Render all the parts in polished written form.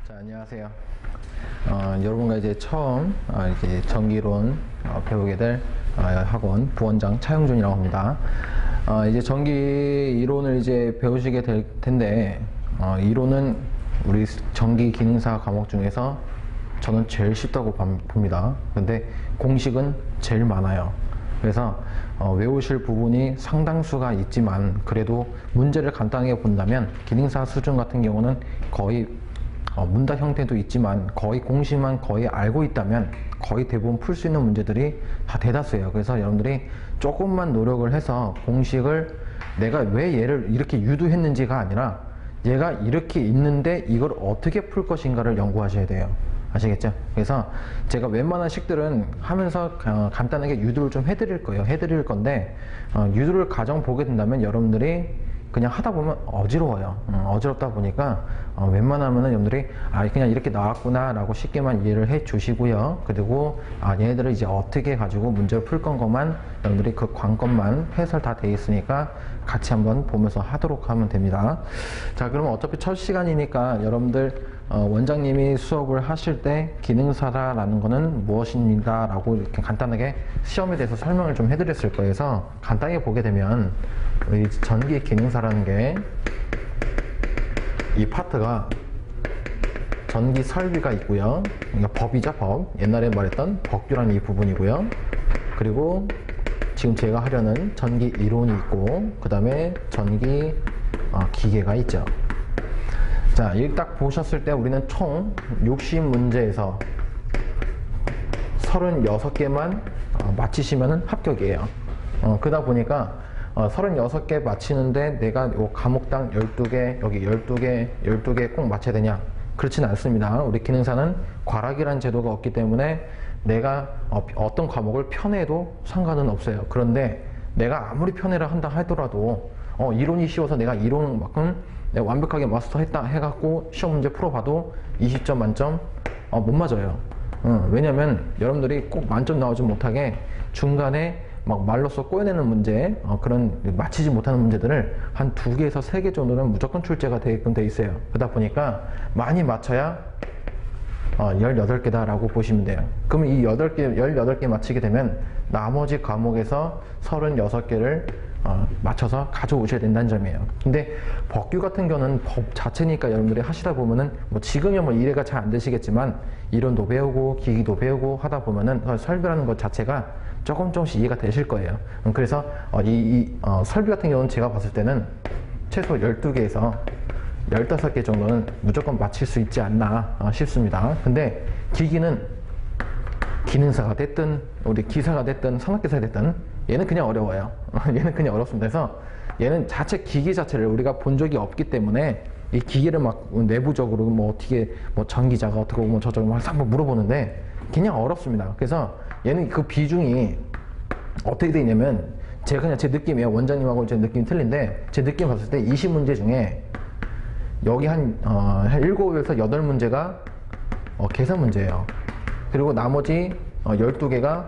자, 안녕하세요. 여러분과 이제 처음 이제 전기이론 배우게 될 학원 부원장 차영준이라고 합니다. 이제 전기이론을 이제 배우시게 될 텐데, 이론은 우리 전기 기능사 과목 중에서 저는 제일 쉽다고 봅니다. 근데 공식은 제일 많아요. 그래서 외우실 부분이 상당수가 있지만, 그래도 문제를 간단하게 본다면 기능사 수준 같은 경우는 거의 문답 형태도 있지만 거의 공식만 거의 알고 있다면 거의 대부분 풀 수 있는 문제들이 다 대다수예요. 그래서 여러분들이 조금만 노력을 해서 공식을 내가 왜 얘를 이렇게 유도했는지가 아니라 얘가 이렇게 있는데 이걸 어떻게 풀 것인가를 연구하셔야 돼요. 아시겠죠? 그래서 제가 웬만한 식들은 하면서 간단하게 유도를 좀 해드릴 거예요. 해드릴 건데, 유도를 가정 보게 된다면 여러분들이 그냥 하다 보면 어지러워요. 어지럽다 보니까 웬만하면은 여러분들이 그냥 이렇게 나왔구나 라고 쉽게만 이해를 해 주시고요. 그리고 얘네들을 이제 어떻게 가지고 문제를 풀 건가만 여러분들이 그 관건만 해설 다 돼 있으니까 같이 한번 보면서 하도록 하면 됩니다. 자, 그러면 어차피 첫 시간이니까 여러분들 원장님이 수업을 하실 때 기능사라는 거는 무엇입니다 라고 이렇게 간단하게 시험에 대해서 설명을 좀 해드렸을 거예요. 그래서 간단하게 보게 되면 이 전기 기능사라는 게 이 파트가 전기 설비가 있고요. 그러니까 법이죠, 법. 옛날에 말했던 법규라는 이 부분이고요. 그리고 지금 제가 하려는 전기 이론이 있고, 그 다음에 전기 기계가 있죠. 자, 이렇게 딱 보셨을 때 우리는 총 60문제에서 36개만 맞히시면 합격이에요. 그러다 보니까 36개 맞히는데 내가 요 과목당 12개, 여기 12개, 12개 꼭 맞춰야 되냐? 그렇지는 않습니다. 우리 기능사는 과락이라는 제도가 없기 때문에 내가 어떤 과목을 편해도 상관은 없어요. 그런데 내가 아무리 편애를 한다 하더라도 이론이 쉬워서 내가 이론만큼 내가 완벽하게 마스터했다 해갖고 시험 문제 풀어봐도 20점 만점 못 맞아요. 왜냐면 여러분들이 꼭 만점 나오지 못하게 중간에 막 말로써 꼬여내는 문제, 그런 맞히지 못하는 문제들을 한 2개에서 3개 정도는 무조건 출제가 되게끔 돼 있어요. 그러다 보니까 많이 맞춰야 18개다 라고 보시면 돼요. 그러면 이 18개 맞히게 되면 나머지 과목에서 36개를 맞춰서 가져오셔야 된다는 점이에요. 근데 법규 같은 경우는 법 자체니까 여러분들이 하시다 보면은 지금은 이해가 잘 안 되시겠지만 이론도 배우고 기기도 배우고 하다 보면은 설비라는 것 자체가 조금씩 이해가 되실 거예요. 그래서 설비 같은 경우는 제가 봤을 때는 최소 12개에서 15개 정도는 무조건 맞힐 수 있지 않나 싶습니다. 근데 기기는 기능사가 됐든 우리 기사가 됐든 산업기사가 됐든 얘는 그냥 어려워요. 얘는 그냥 어렵습니다. 그래서 얘는 자체 기기 자체를 우리가 본 적이 없기 때문에 이 기기를 막 내부적으로 어떻게 전기자가 어떻고 저쩌고 막 한번 물어보는데 그냥 어렵습니다. 그래서 얘는 그 비중이 어떻게 돼 있냐면 제가 그냥 제 느낌이에요. 원장님하고 제 느낌이 틀린데 제 느낌 봤을 때 20문제 중에 여기 한 7에서 8문제가 계산 문제예요. 그리고 나머지 12개가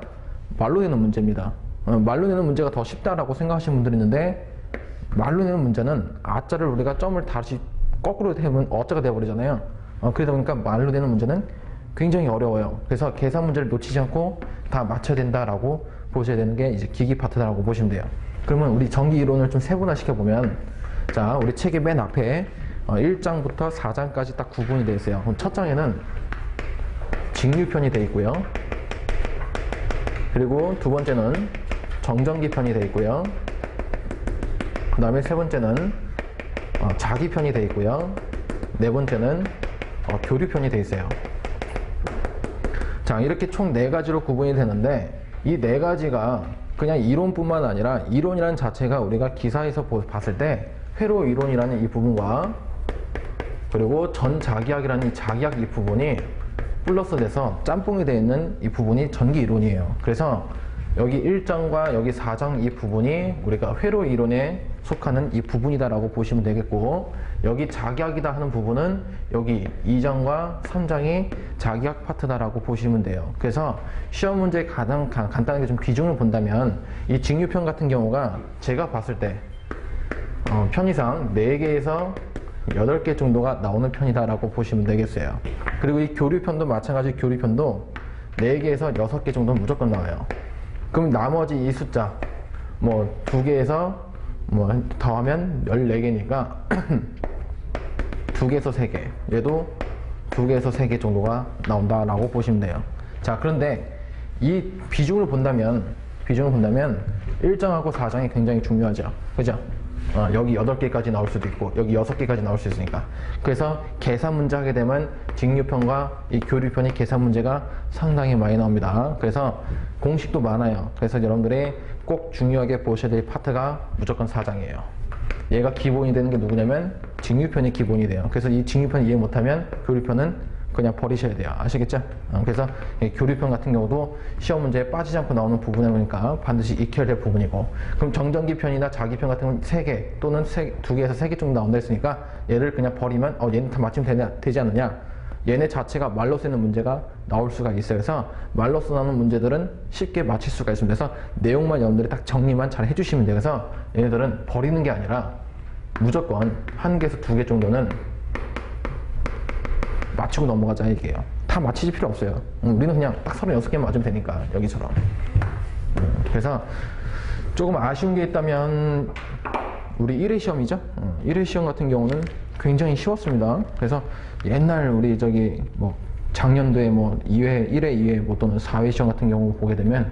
말로 내는 문제입니다. 말로 내는 문제가 더 쉽다라고 생각하시는 분들이 있는데, 말로 내는 문제는 아자를 우리가 점을 다시 거꾸로 되면 어자가 되어버리잖아요. 그러다 보니까 말로 내는 문제는 굉장히 어려워요. 그래서 계산 문제를 놓치지 않고 다 맞춰야 된다라고 보셔야 되는 게 이제 기기 파트다라고 보시면 돼요. 그러면 우리 전기 이론을 좀 세분화시켜 보면, 자, 우리 책의 맨 앞에 1장부터 4장까지 딱 구분이 되어 있어요. 그럼 첫 장에는 직류편이 되어 있고요. 그리고 두 번째는 정전기 편이 되어 있고요. 그 다음에 세 번째는 자기 편이 되어 있고요. 네 번째는 교류 편이 되어 있어요. 자, 이렇게 총 4가지로 구분이 되는데 이 4가지가 그냥 이론뿐만 아니라 이론이라는 자체가 우리가 기사에서 봤을 때 회로 이론이라는 이 부분과 그리고 전자기학이라는 이 자기학 이 부분이 플러스 돼서 짬뽕이 되어 있는 이 부분이 전기 이론이에요. 그래서 여기 1장과 여기 4장 이 부분이 우리가 회로 이론에 속하는 이 부분이다라고 보시면 되겠고, 여기 자기학이다 하는 부분은 여기 2장과 3장이 자기학 파트다라고 보시면 돼요. 그래서 시험 문제 가장 간단하게 좀 비중을 본다면 이 직류편 같은 경우가 제가 봤을 때 편의상 4개에서 8개 정도가 나오는 편이다라고 보시면 되겠어요. 그리고 이 교류편도 마찬가지, 교류편도 4개에서 6개 정도는 무조건 나와요. 그럼 나머지 이 숫자 뭐 2개에서 뭐 더하면 14개니까 2개에서 3개, 얘도 2개에서 3개 정도가 나온다라고 보시면 돼요. 자, 그런데 이 비중을 본다면 1장하고 4장이 굉장히 중요하죠. 그죠? 여기 8개까지 나올 수도 있고 여기 6개까지 나올 수 있으니까. 그래서 계산 문제 하게 되면 직류편과 이 교류편이 계산 문제가 상당히 많이 나옵니다. 그래서 공식도 많아요. 그래서 여러분들이 꼭 중요하게 보셔야 될 파트가 무조건 4장이에요. 얘가 기본이 되는 게 누구냐면 직류편이 기본이 돼요. 그래서 이 직류편 이해 못하면 교류편은 그냥 버리셔야 돼요. 아시겠죠? 그래서 교류편 같은 경우도 시험 문제에 빠지지 않고 나오는 부분이니까 반드시 익혀야 될 부분이고, 그럼 정전기편이나 자기편 같은 경우는 3개 또는 2개에서 3개 정도 나온다 했으니까 얘를 그냥 버리면 얘는 다 맞추면 되지 않느냐, 얘네 자체가 말로 쓰는 문제가 나올 수가 있어요. 그래서 말로 쓰는 문제들은 쉽게 맞힐 수가 있습니다. 그래서 내용만 여러분들이 딱 정리만 잘 해주시면 돼요. 그래서 얘네들은 버리는 게 아니라 무조건 1개에서 2개 정도는 맞추고 넘어가자 이게요. 다 맞히실 필요 없어요. 우리는 그냥 딱 36개 맞으면 되니까, 여기처럼. 그래서 조금 아쉬운 게 있다면 우리 1회 시험이죠. 1회 시험 같은 경우는 굉장히 쉬웠습니다. 그래서 옛날 우리 뭐 작년도에 뭐 2회, 1회, 2회 뭐 또는 4회 시험 같은 경우 보게 되면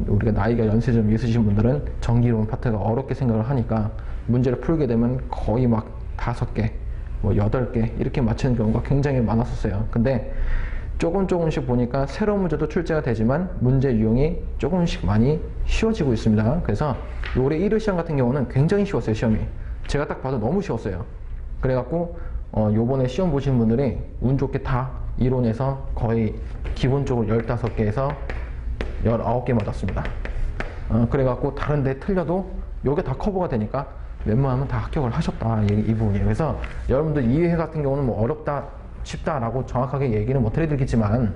우리가 나이가 연세 좀 있으신 분들은 전기론 파트가 어렵게 생각을 하니까 문제를 풀게 되면 거의 막 5개 뭐 8개 이렇게 맞히는 경우가 굉장히 많았었어요. 근데 조금씩 보니까 새로운 문제도 출제가 되지만 문제 유형이 조금씩 많이 쉬워지고 있습니다. 그래서 올해 1회 시험 같은 경우는 굉장히 쉬웠어요. 시험이 제가 딱 봐도 너무 쉬웠어요. 그래갖고 요번에 시험 보신 분들이 운 좋게 다 이론에서 거의 기본적으로 15개에서 19개 맞았습니다. 그래갖고 다른 데 틀려도 요게 다 커버가 되니까 웬만하면 다 합격을 하셨다, 이 부분이에요. 그래서 여러분들 2회 같은 경우는 뭐 어렵다 쉽다라고 정확하게 얘기는 못 해드리겠지만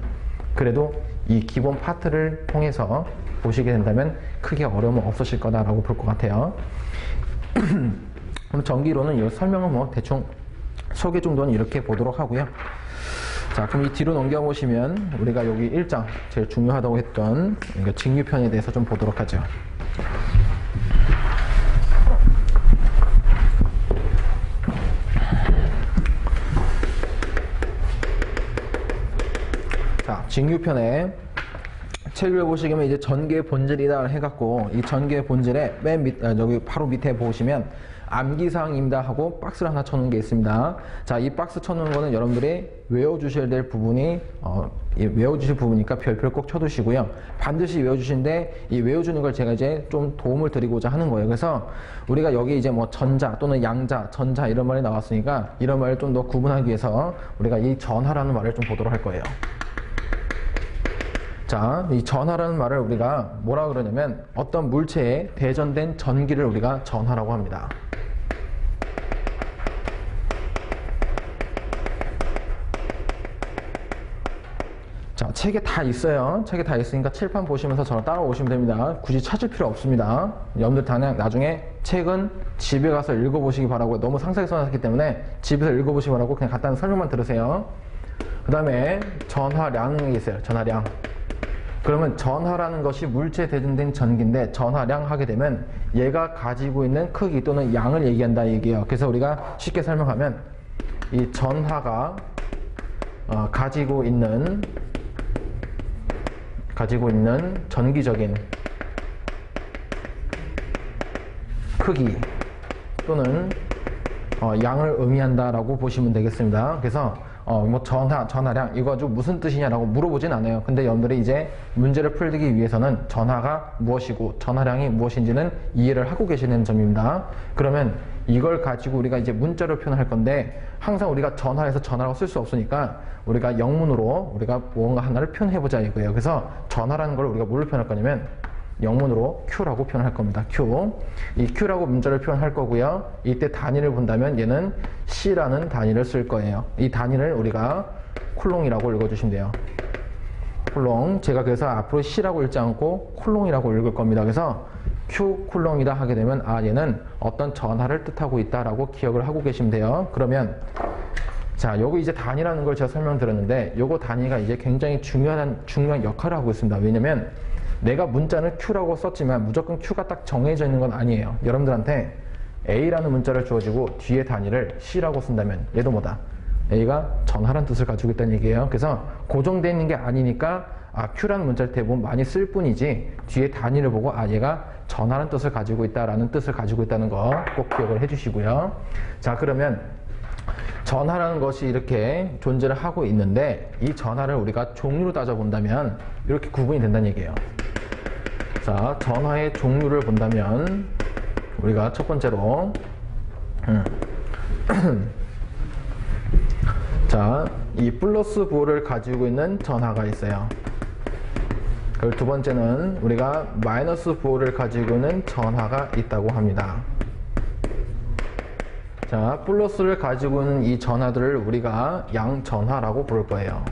그래도 이 기본 파트를 통해서 보시게 된다면 크게 어려움은 없으실 거다라고 볼 것 같아요. 그럼 전기로는 이 설명은 뭐 대충 소개 정도는 이렇게 보도록 하고요. 자, 그럼 이 뒤로 넘겨보시면 우리가 여기 1장 제일 중요하다고 했던 직류편에 대해서 좀 보도록 하죠. 자, 직류편에 책을 보시면 이제 전기의 본질이다 해갖고 이 전기의 본질에 맨 밑, 여기 바로 밑에 보시면 암기사항입니다 하고 박스를 하나 쳐놓은 게 있습니다. 자, 이 박스 쳐놓은 거는 여러분들이 외워주셔야 될 부분이 외워주실 부분이니까 별표를 꼭 쳐두시고요. 반드시 외워주시는데 이 외워주는 걸 제가 이제 좀 도움을 드리고자 하는 거예요. 그래서 우리가 여기 이제 뭐 전자 또는 양자, 전자 이런 말이 나왔으니까 이런 말을 좀 더 구분하기 위해서 우리가 이 전하라는 말을 좀 보도록 할 거예요. 자, 이 전하라는 말을 우리가 뭐라 그러냐면 어떤 물체에 대전된 전기를 우리가 전하라고 합니다. 자, 책에 다 있어요. 책에 다 있으니까 칠판 보시면서 저랑 따라오시면 됩니다. 굳이 찾을 필요 없습니다. 여러분들 그냥 나중에 책은 집에 가서 읽어보시기 바라고, 너무 상세하게 써놨기 때문에 집에서 읽어보시기 바라고 그냥 간단한 설명만 들으세요. 그 다음에 전하량이 있어요. 전하량. 그러면 전하라는 것이 물체에 대전된 전기인데 전하량 하게 되면 얘가 가지고 있는 크기 또는 양을 얘기한다 얘기예요. 그래서 우리가 쉽게 설명하면 이 전하가 가지고 있는 전기적인 크기 또는 양을 의미한다라고 보시면 되겠습니다. 그래서 뭐 전하량 이거 가지고 무슨 뜻이냐라고 물어보진 않아요. 근데 여러분들이 이제 문제를 풀기 위해서는 전하가 무엇이고 전하량이 무엇인지는 이해를 하고 계시는 점입니다. 그러면 이걸 가지고 우리가 이제 문자로 표현할 건데 항상 우리가 전하에서 전하라고 쓸 수 없으니까 우리가 영문으로 우리가 무언가 하나를 표현해보자 이거예요. 그래서 전하라는 걸 우리가 뭘로 표현할 거냐면 영문으로 Q라고 표현할 겁니다. Q. 이 Q라고 문자를 표현할 거고요. 이때 단위를 본다면 얘는 C라는 단위를 쓸 거예요. 이 단위를 우리가 콜롱이라고 읽어주시면 돼요. 콜롱. 제가 그래서 앞으로 C라고 읽지 않고 콜롱이라고 읽을 겁니다. 그래서 Q 쿨럼이다 하게 되면 얘는 어떤 전하를 뜻하고 있다라고 기억을 하고 계시면 돼요. 그러면 자, 요거 이제 단위라는 걸 제가 설명드렸는데 요거 단위가 이제 굉장히 중요한 역할을 하고 있습니다. 왜냐면 내가 문자는 Q라고 썼지만 무조건 Q가 딱 정해져 있는 건 아니에요. 여러분들한테 A라는 문자를 주어지고 뒤에 단위를 C라고 쓴다면 얘도 뭐다? A가 전하라는 뜻을 가지고 있다는 얘기예요. 그래서 고정되어 있는 게 아니니까 Q라는 문자를 대부분 많이 쓸 뿐이지 뒤에 단위를 보고 얘가 전하라는 뜻을 가지고 있다라는 뜻을 가지고 있다는 거 꼭 기억을 해주시고요. 자, 그러면 전하라는 것이 이렇게 존재를 하고 있는데 이 전하를 우리가 종류로 따져본다면 이렇게 구분이 된다는 얘기예요. 자, 전하의 종류를 본다면 우리가 첫 번째로 자, 이 플러스 부호를 가지고 있는 전하가 있어요. 그리고 두 번째는 우리가 마이너스 부호를 가지고 있는 전하가 있다고 합니다. 자, 플러스를 가지고 있는 이 전하들을 우리가 양전하라고 부를 거예요.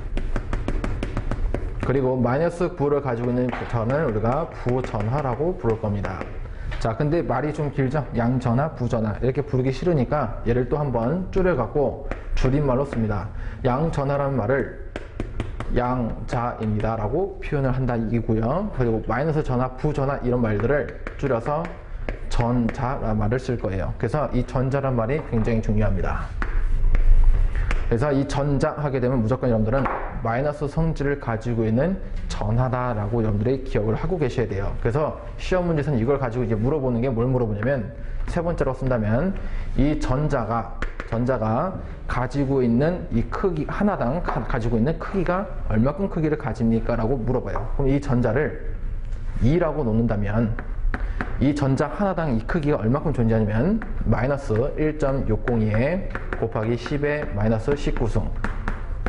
그리고 마이너스 부호를 가지고 있는 전하를 우리가 부전하라고 부를 겁니다. 자, 근데 말이 좀 길죠? 양전하, 부전하 이렇게 부르기 싫으니까 얘를 또 한번 줄여갖고 줄임말로 씁니다. 양전하라는 말을 양자입니다 라고 표현을 한다 이기고요. 그리고 마이너스 전하, 부전하 이런 말들을 줄여서 전자라는 말을 쓸 거예요. 그래서 이 전자란 말이 굉장히 중요합니다. 그래서 이 전자 하게 되면 무조건 여러분들은 마이너스 성질을 가지고 있는 전하다라고 여러분들이 기억을 하고 계셔야 돼요. 그래서 시험 문제에서는 이걸 가지고 이제 물어보는 게 뭘 물어보냐면 세 번째로 쓴다면 이 전자가 가지고 있는 이 크기 하나당 가지고 있는 크기가 얼마큼 크기를 가집니까? 라고 물어봐요. 그럼 이 전자를 2라고 놓는다면 이 전자 하나당 이 크기가 얼마큼 존재하냐면 마이너스 1.602에 곱하기 10의 마이너스 19승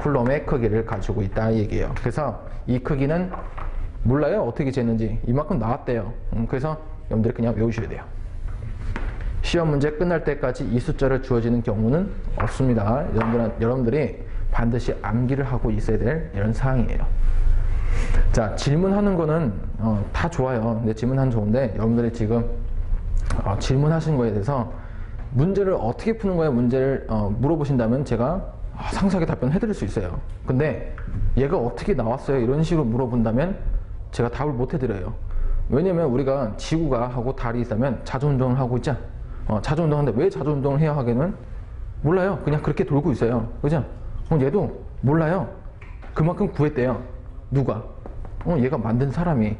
쿨럼의 크기를 가지고 있다 이 얘기예요. 그래서 이 크기는 몰라요. 어떻게 재는지. 이만큼 나왔대요. 그래서 여러분들이 그냥 외우셔야 돼요. 시험 문제 끝날 때까지 이 숫자를 주어지는 경우는 없습니다. 여러분들이 반드시 암기를 하고 있어야 될 이런 사항이에요. 자, 질문하는 거는 다 좋아요. 근데 질문하는 좋은데 여러분들이 지금 질문하신 거에 대해서 문제를 어떻게 푸는 거야 문제를 물어보신다면 제가 상세하게 답변을 해드릴 수 있어요. 근데 얘가 어떻게 나왔어요? 이런 식으로 물어본다면 제가 답을 못 해드려요. 왜냐면 우리가 지구가 하고 달이 있다면 자주운동을 하고 있죠. 자주운동하는데 왜 자주운동을 해야 하기는 몰라요. 그냥 그렇게 돌고 있어요. 그죠? 얘도 몰라요. 그만큼 구했대요. 누가? 얘가 만든 사람이.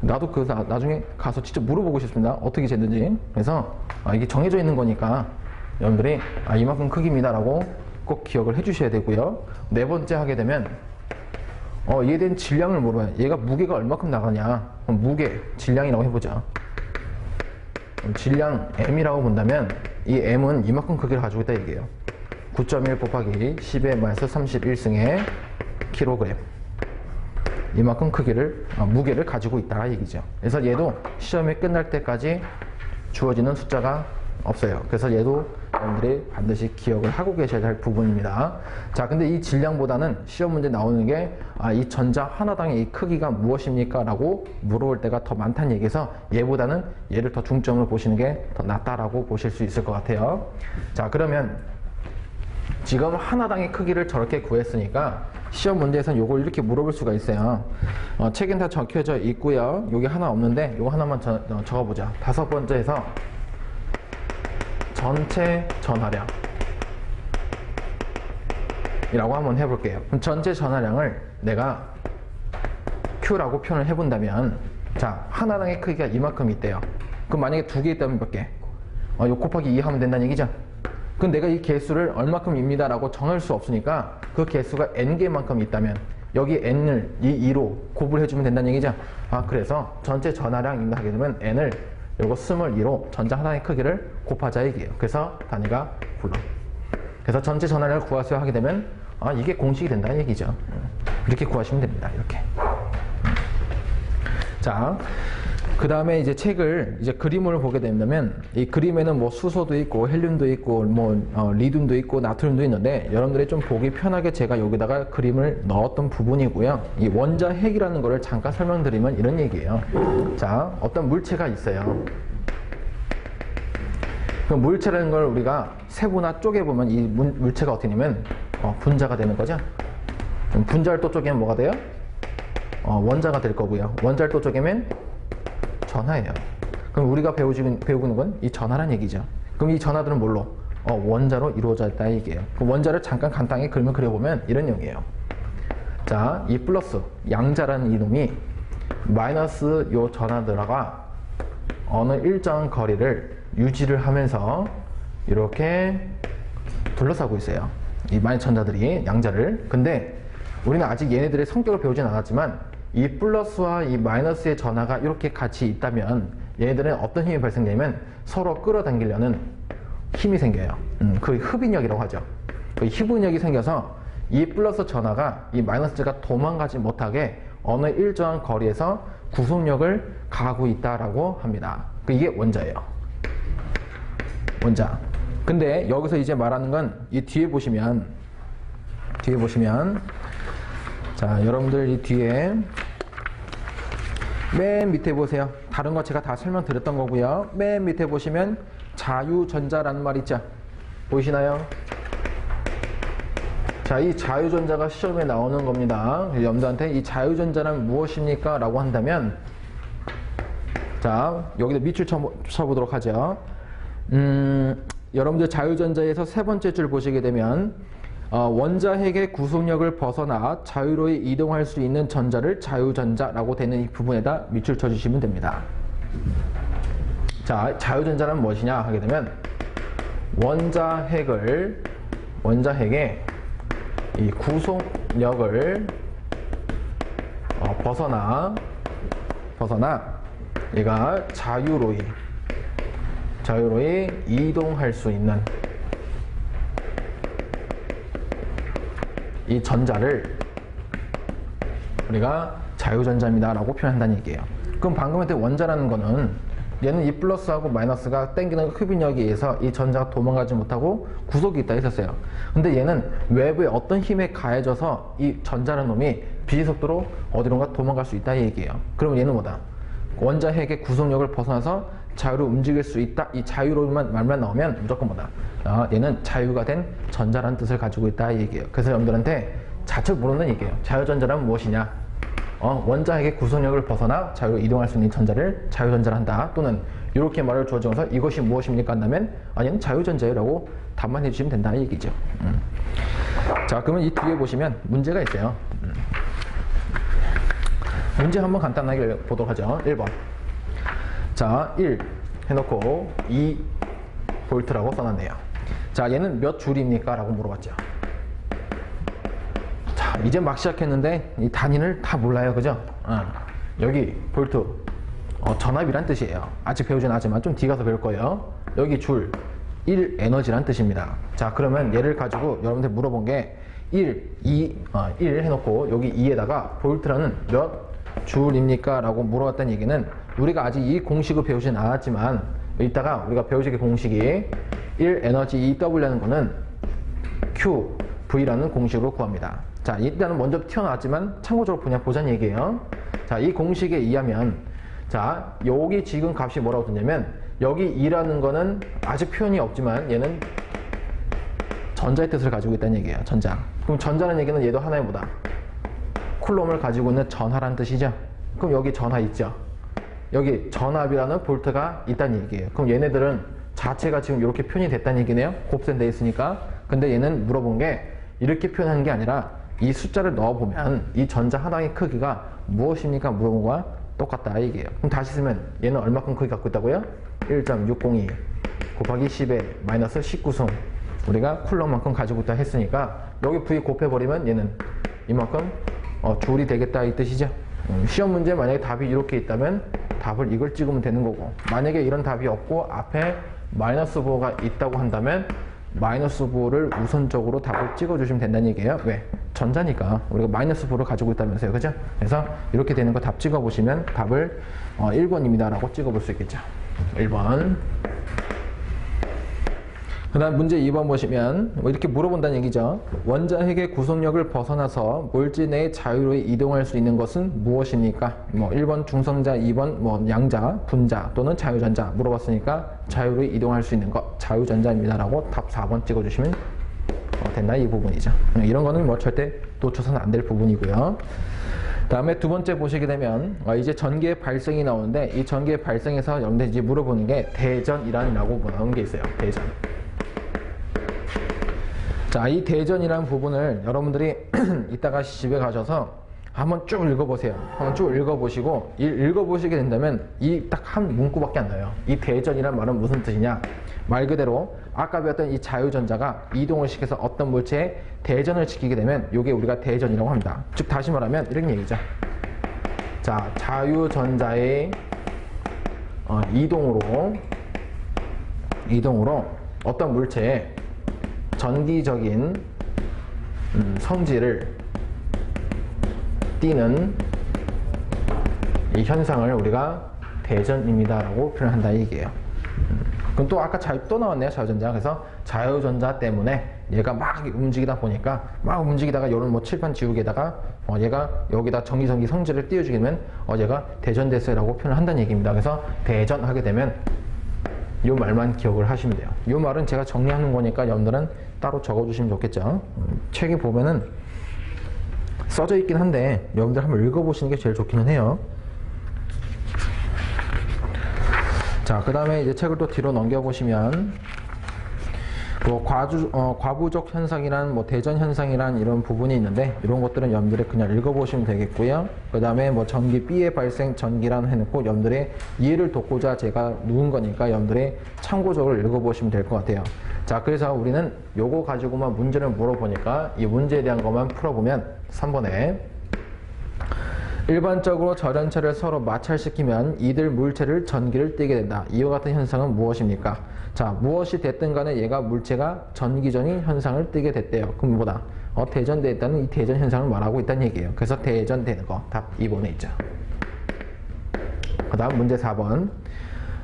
나도 그래서 나중에 가서 직접 물어보고 싶습니다. 어떻게 쟀는지. 그래서 이게 정해져 있는 거니까 여러분들이 이만큼 크기입니다 라고 꼭 기억을 해주셔야 되고요. 네 번째 하게 되면 얘에 대한 질량을 물어봐요. 얘가 무게가 얼마큼 나가냐. 그럼 무게, 질량이라고 해보자. 질량 M이라고 본다면 이 M은 이만큼 크기를 가지고 있다 얘기예요. 9.1 곱하기 10의 마이너스 31승의 킬로그램. 이만큼 크기를 무게를 가지고 있다 얘기죠. 그래서 얘도 시험이 끝날 때까지 주어지는 숫자가 없어요. 그래서 얘도 여러분들이 반드시 기억을 하고 계셔야 할 부분입니다. 자, 근데 이 질량보다는 시험 문제 나오는 게 이 전자 하나당의 이 크기가 무엇입니까? 라고 물어볼 때가 더 많다는 얘기에서 얘보다는 얘를 더 중점을 보시는 게 더 낫다라고 보실 수 있을 것 같아요. 자, 그러면 지금 하나당의 크기를 저렇게 구했으니까 시험 문제에서는 요걸 이렇게 물어볼 수가 있어요. 책엔 다 적혀져 있고요. 여기 하나 없는데 요거 하나만 적어보자. 다섯 번째에서 전체 전하량 이라고 한번 해볼게요. 그럼 전체 전하량을 내가 Q라고 표현을 해본다면 자, 하나당의 크기가 이만큼 있대요. 그럼 만약에 두 개 있다면 몇 개? 요 곱하기 2 하면 된다는 얘기죠. 그럼 내가 이 개수를 얼마큼입니다 라고 정할 수 없으니까 그 개수가 n개만큼 있다면 여기 n을 이 2로 곱을 해주면 된다는 얘기죠. 그래서 전체 전하량입니다 하게 되면 n을 요거 22로 전자 하나의 크기를 곱하자 얘기예요. 그래서 단위가 쿨럼. 그래서 전체 전하량을 구하세요 하게 되면 이게 공식이 된다는 얘기죠. 이렇게 구하시면 됩니다. 이렇게. 자, 그 다음에 이제 책을 이제 그림을 보게 된다면 이 그림에는 뭐 수소도 있고 헬륨도 있고 뭐 리듐도 있고 나트륨도 있는데 여러분들이 좀 보기 편하게 제가 여기다가 그림을 넣었던 부분이고요. 이 원자핵이라는 거를 잠깐 설명드리면 이런 얘기예요. 자, 어떤 물체가 있어요. 그 물체라는 걸 우리가 세부나 쪼개보면 이 물체가 어떻게 되냐면 분자가 되는 거죠. 분자를 또 쪼개면 뭐가 돼요? 원자가 될 거고요. 원자를 또 쪼개면 전하예요. 그럼 우리가 배우고 있는 건 이 전하란 얘기죠. 그럼 이 전하들은 뭘로? 원자로 이루어져 있다 얘기예요. 그 원자를 잠깐 간단하게 그림을 그려보면 이런 얘기예요. 자, 이 플러스 양자라는 이놈이 마이너스 요 전하들과 어느 일정 거리를 유지를 하면서 이렇게 둘러싸고 있어요. 이 마이너스 전자들이 양자를. 근데 우리는 아직 얘네들의 성격을 배우진 않았지만 이 플러스와 이 마이너스의 전하가 이렇게 같이 있다면 얘네들은 어떤 힘이 발생되냐면 서로 끌어당기려는 힘이 생겨요. 그 흡인력이라고 하죠. 그 흡인력이 생겨서 이 플러스 전하가 이 마이너스가 도망가지 못하게 어느 일정한 거리에서 구속력을 가하고 있다라고 합니다. 이게 원자예요. 원자. 근데 여기서 이제 말하는 건 이 뒤에 보시면 자, 여러분들 이 뒤에 맨 밑에 보세요. 다른 거 제가 다 설명드렸던 거고요. 맨 밑에 보시면 자유전자라는 말 있죠? 보이시나요? 자, 이 자유전자가 시험에 나오는 겁니다. 여러분들한테 이 자유전자는 무엇입니까? 라고 한다면 자, 여기다 밑줄 쳐보도록 하죠. 여러분들 자유전자에서 세 번째 줄 보시게 되면 원자핵의 구속력을 벗어나 자유로이 이동할 수 있는 전자를 자유전자라고 되는 이 부분에다 밑줄 쳐주시면 됩니다. 자, 자유전자는 무엇이냐 하게 되면 원자핵의 이 구속력을 벗어나 얘가 자유로이 이동할 수 있는 이 전자를 우리가 자유전자입니다 라고 표현한다는 얘기예요. 그럼 방금 했던 원자라는 거는 얘는 이 플러스하고 마이너스가 땡기는 흡인력에 의해서 이 전자가 도망가지 못하고 구속이 있다 했었어요. 근데 얘는 외부의 어떤 힘에 가해져서 이 전자라는 놈이 비속도로 어디론가 도망갈 수 있다 이 얘기예요. 그러면 얘는 뭐다? 원자핵의 구속력을 벗어나서 자유로 움직일 수 있다. 이 자유로운 말만 나오면 무조건 뭐다? 얘는 자유가 된 전자라는 뜻을 가지고 있다 이 얘기예요. 그래서 여러분들한테 자책 모르는 얘기예요. 자유전자란 무엇이냐? 원자핵의 구속력을 벗어나 자유로 이동할 수 있는 전자를 자유전자라 한다. 또는 이렇게 말을 주어져서 이것이 무엇입니까? 한다면 아니는 자유전자라고 답만 해주시면 된다 이 얘기죠. 자, 그러면 이 뒤에 보시면 문제가 있어요. 문제 한번 간단하게 보도록 하죠. 1번. 자, 1 해놓고 2 볼트라고 써놨네요. 자, 얘는 몇 줄입니까? 라고 물어봤죠. 자, 이제 막 시작했는데 이 단위를 다 몰라요. 그죠? 여기 볼트 전압이란 뜻이에요. 아직 배우진 않지만 좀 뒤 가서 배울 거예요. 여기 줄 1 에너지란 뜻입니다. 자, 그러면 얘를 가지고 여러분들 물어본 게 1 해놓고 여기 2에다가 볼트라는 몇 줄입니까? 라고 물어봤다는 얘기는 우리가 아직 이 공식을 배우진 않았지만 이따가 우리가 배우실 공식이 1 에너지 EW라는 거는 QV라는 공식으로 구합니다. 자, 일단은 먼저 튀어나왔지만 참고적으로 그냥 보자는 얘기예요. 자, 이 공식에 의하면 자, 여기 지금 값이 뭐라고 뜨냐면 여기 2라는 거는 아직 표현이 없지만 얘는 전자의 뜻을 가지고 있다는 얘기예요. 전자. 그럼 전자는 얘기는 얘도 하나의 뭐다? 쿨럼을 가지고 있는 전하라는 뜻이죠. 그럼 여기 전하 있죠. 여기 전압이라는 볼트가 있다는 얘기예요. 그럼 얘네들은 자체가 지금 이렇게 표현이 됐다는 얘기네요. 곱셈돼 있으니까. 근데 얘는 물어본 게 이렇게 표현하는 게 아니라 이 숫자를 넣어보면 이 전자 하나의 크기가 무엇입니까? 물어본 거와 똑같다 얘기예요. 그럼 다시 쓰면 얘는 얼마큼 크기 갖고 있다고요? 1.602 곱하기 10의 마이너스 19승 우리가 쿨럼만큼 가지고 있다 했으니까 여기 V 곱해버리면 얘는 이만큼 줄이 되겠다 이 뜻이죠. 시험 문제 만약에 답이 이렇게 있다면 답을 이걸 찍으면 되는 거고, 만약에 이런 답이 없고 앞에 마이너스 부호가 있다고 한다면 마이너스 부호를 우선적으로 답을 찍어 주시면 된다는 얘기예요. 왜? 전자니까 우리가 마이너스 부를 가지고 있다면서요. 그죠? 그래서 이렇게 되는 거 답 찍어보시면 답을 1번입니다 라고 찍어볼 수 있겠죠. 1번. 그 다음 문제 2번 보시면 뭐 이렇게 물어본다는 얘기죠. 원자핵의 구속력을 벗어나서 물질 내에 자유로이 이동할 수 있는 것은 무엇입니까? 뭐 1번 중성자, 2번 뭐 양자, 분자 또는 자유전자 물어봤으니까 자유로이 이동할 수 있는 것 자유전자입니다 라고 답 4번 찍어주시면 된다 이 부분이죠. 이런 거는 뭐 절대 놓쳐서는 안 될 부분이고요. 다음에 두 번째 보시게 되면 이제 전기의 발생이 나오는데 이 전기의 발생에서 여러분들 이제 물어보는 게 대전이란이라고 나오는 게 있어요. 대전. 자, 이 대전이라는 부분을 여러분들이 이따가 집에 가셔서 한번 쭉 읽어보세요. 한번 쭉 읽어보시고 읽어보시게 된다면 이 딱 한 문구밖에 안 나요. 이 대전이란 말은 무슨 뜻이냐? 말 그대로 아까 배웠던 이 자유전자가 이동을 시켜서 어떤 물체에 대전을 시키게 되면 이게 우리가 대전이라고 합니다. 즉 다시 말하면 이런 얘기죠. 자, 자유전자의 이동으로 어떤 물체에 전기적인 성질을 띠는 이 현상을 우리가 대전입니다 라고 표현한다 이 얘기예요. 그럼 또 아까 또 나왔네요. 자유전자. 그래서 자유전자 때문에 얘가 막 움직이다 보니까 막 움직이다가 요런 뭐 칠판 지우개에다가 얘가 여기다 전기 성질을 띄워주게 되면 얘가 대전됐어요 라고 표현을 한다는 얘기입니다. 그래서 대전하게 되면 이 말만 기억을 하시면 돼요. 이 말은 제가 정리하는 거니까 여러분들은 따로 적어주시면 좋겠죠. 책에 보면은 써져 있긴 한데 여러분들 한번 읽어보시는 게 제일 좋기는 해요. 자, 그 다음에 이제 책을 또 뒤로 넘겨보시면 뭐 과부적 현상이란 뭐 대전 현상이란 이런 부분이 있는데 이런 것들은 여러분들이 그냥 읽어보시면 되겠고요. 그 다음에 뭐 전기 B의 발생 전기란 해놓고 여러분들의 이해를 돕고자 제가 누운 거니까 여러분들이 참고적으로 읽어보시면 될 것 같아요. 자, 그래서 우리는 요거 가지고만 문제를 물어보니까 이 문제에 대한 것만 풀어보면 3번에 일반적으로 절연체를 서로 마찰시키면 이들 물체를 전기를 띠게 된다. 이와 같은 현상은 무엇입니까? 자, 무엇이 됐든 간에 얘가 물체가 전기전이 현상을 띠게 됐대요. 그럼 뭐다? 대전돼 있다는 이 대전 현상을 말하고 있다는 얘기예요. 그래서 대전되는 거 답 2번에 있죠. 그 다음 문제 4번.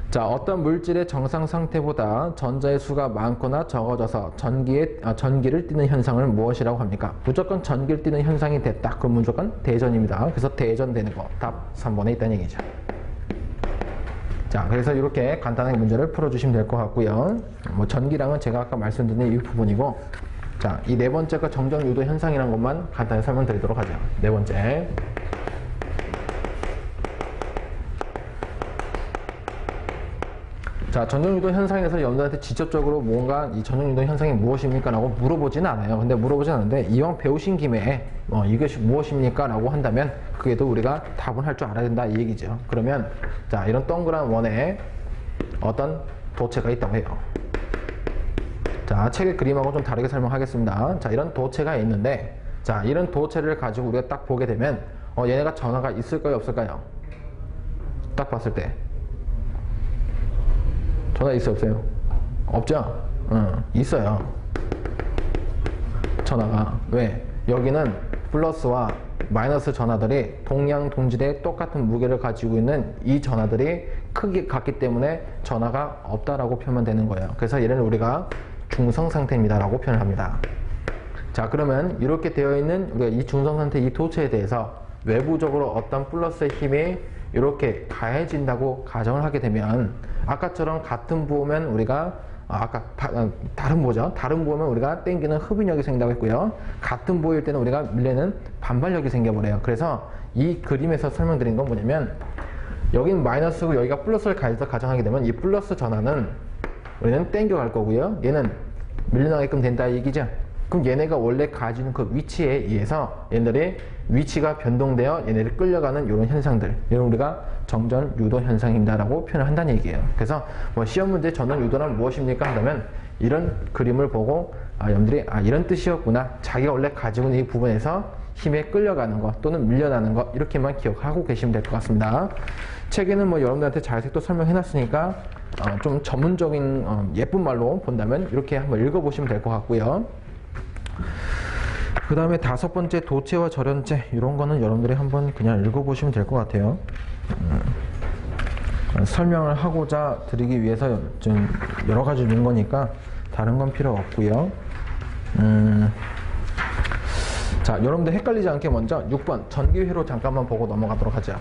자, 어떤 물질의 정상 상태보다 전자의 수가 많거나 적어져서 전기를 띠는 현상을 무엇이라고 합니까? 무조건 전기를 띠는 현상이 됐다. 그럼 무조건 대전입니다. 그래서 대전되는 거 답 3번에 있다는 얘기죠. 자, 그래서 이렇게 간단하게 문제를 풀어주시면 될 것 같고요. 뭐 전기량은 제가 아까 말씀드린 이 부분이고, 자, 이 네 번째가 정전 유도 현상이라는 것만 간단히 설명드리도록 하죠. 네 번째. 자, 전정유도 현상에서 여러분들한테 직접적으로 뭔가 이 전정유도 현상이 무엇입니까? 라고 물어보지는 않아요. 근데 물어보진 않는데 이왕 배우신 김에 이것이 무엇입니까? 라고 한다면 그게도 우리가 답을 할 줄 알아야 된다 이 얘기죠. 그러면 자, 이런 동그란 원에 어떤 도체가 있다고 해요. 자, 책의 그림하고 좀 다르게 설명하겠습니다. 자, 이런 도체가 있는데 자, 이런 도체를 가지고 우리가 딱 보게 되면 얘네가 전하가 있을까요? 없을까요? 딱 봤을 때 전화 있어요? 없어요? 없죠? 있어요. 전화가. 왜? 여기는 플러스와 마이너스 전하들이 동량 동질의 똑같은 무게를 가지고 있는 이 전하들이 크게 같기 때문에 전하가 없다라고 표현하면 되는 거예요. 그래서 얘는 우리가 중성 상태입니다 라고 표현을 합니다. 자, 그러면 이렇게 되어 있는 우리가 이 중성 상태 이 도체에 대해서 외부적으로 어떤 플러스의 힘이 이렇게 가해진다고 가정을 하게 되면 아까처럼 같은 부호면 우리가 다른 부호죠. 다른 부호면 우리가 땡기는 흡인력이 생긴다고 했고요. 같은 부호일 때는 우리가 밀리는 반발력이 생겨버려요. 그래서 이 그림에서 설명드린 건 뭐냐면 여긴 마이너스고 여기가 플러스를 가정하게 되면 이 플러스 전하는 우리는 땡겨갈 거고요. 얘는 밀려나게끔 된다 이 얘기죠. 그럼 얘네가 원래 가지는 그 위치에 의해서 얘네들의 위치가 변동되어 얘네를 끌려가는 이런 현상들, 이런 우리가 정전 유도 현상입니다라고 표현을 한다는 얘기예요. 그래서 뭐 시험 문제 전원 유도란 무엇입니까 한다면 이런 그림을 보고 여러분들이 이런 뜻이었구나. 자기가 원래 가지고 있는 이 부분에서 힘에 끌려가는 것 또는 밀려나는 것 이렇게만 기억하고 계시면 될 것 같습니다. 책에는 뭐 여러분들한테 자세히 또 설명해놨으니까 좀 전문적인 예쁜 말로 본다면 이렇게 한번 읽어보시면 될 것 같고요. 그 다음에 다섯 번째 도체와 절연체, 이런 거는 여러분들이 한번 그냥 읽어보시면 될 것 같아요. 설명을 하고자 드리기 위해서 좀 여러 가지 준 거니까 다른 건 필요 없고요. 자, 여러분들 헷갈리지 않게 먼저 6번 전기회로 잠깐만 보고 넘어가도록 하죠.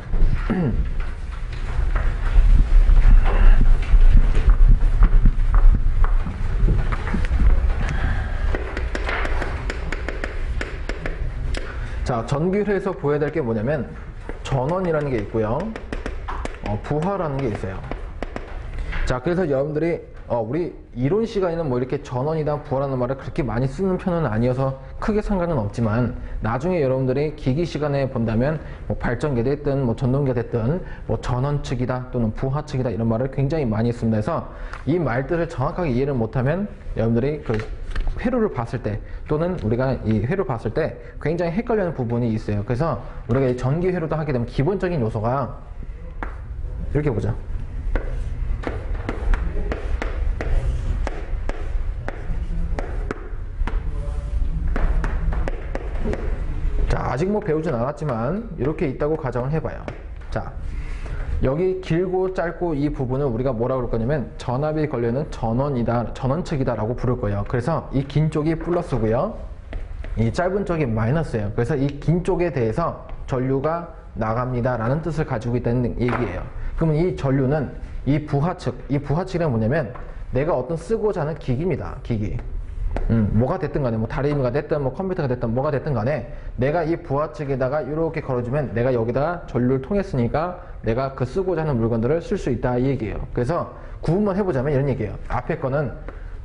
자, 전기회로에서 보여야 될 게 뭐냐면 전원이라는 게 있고요. 부하라는 게 있어요. 자, 그래서 여러분들이 우리 이론 시간에는 뭐 이렇게 전원이다 부하라는 말을 그렇게 많이 쓰는 편은 아니어서 크게 상관은 없지만, 나중에 여러분들이 기기 시간에 본다면 뭐 발전기 됐든 뭐 전동기가 됐든 뭐 전원 측이다 또는 부하 측이다 이런 말을 굉장히 많이 씁니다. 그래서 이 말들을 정확하게 이해를 못하면 여러분들이 그 회로를 봤을 때 또는 우리가 이 회로 봤을 때 굉장히 헷갈리는 부분이 있어요. 그래서 우리가 이 전기 회로도 하게 되면 기본적인 요소가 이렇게 보자. 자, 아직 뭐 배우진 않았지만 이렇게 있다고 가정을 해봐요. 자, 여기 길고 짧고 이 부분을 우리가 뭐라고 그럴 거냐면 전압이 걸려있는 전원이다, 전원측이다 라고 부를 거예요. 그래서 이 긴 쪽이 플러스고요, 이 짧은 쪽이 마이너스예요. 그래서 이 긴 쪽에 대해서 전류가 나갑니다 라는 뜻을 가지고 있다는 얘기예요. 그러면 이 전류는 이 부하측이란 뭐냐면 내가 어떤 쓰고자 하는 기기입니다. 기기. 뭐가 됐든 간에 뭐 다리미가 됐든 뭐 컴퓨터가 됐든 뭐가 됐든 간에 내가 이 부하측에다가 이렇게 걸어주면 내가 여기다가 전류를 통했으니까 내가 그 쓰고자 하는 물건들을 쓸 수 있다 이 얘기예요. 그래서 구분만 해보자면 이런 얘기예요. 앞에 거는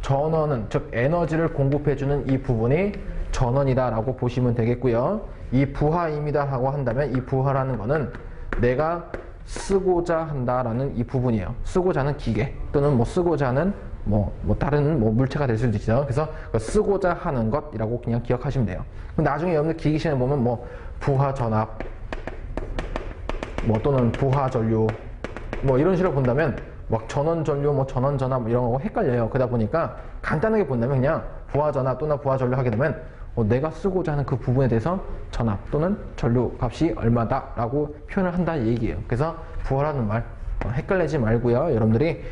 전원은, 즉 에너지를 공급해주는 이 부분이 전원이다 라고 보시면 되겠고요. 이 부하입니다 하고 한다면 이 부하라는 거는 내가 쓰고자 한다라는 이 부분이에요. 쓰고자 하는 기계 또는 뭐 쓰고자 하는 뭐 다른 뭐 물체가 될 수도 있죠. 그래서 쓰고자 하는 것이라고 그냥 기억하시면 돼요. 그럼 나중에 여러분들 기기 시간에 보면 뭐 부하 전압 뭐 또는 부하 전류 뭐 이런 식으로 본다면 막 전원 전류 뭐 전원 전압 이런 거 헷갈려요. 그러다 보니까 간단하게 본다면 그냥 부하 전압 또는 부하 전류 하게 되면 내가 쓰고자 하는 그 부분에 대해서 전압 또는 전류 값이 얼마다 라고 표현을 한다 이 얘기예요. 그래서 부하라는 말 헷갈리지 말고요. 여러분들이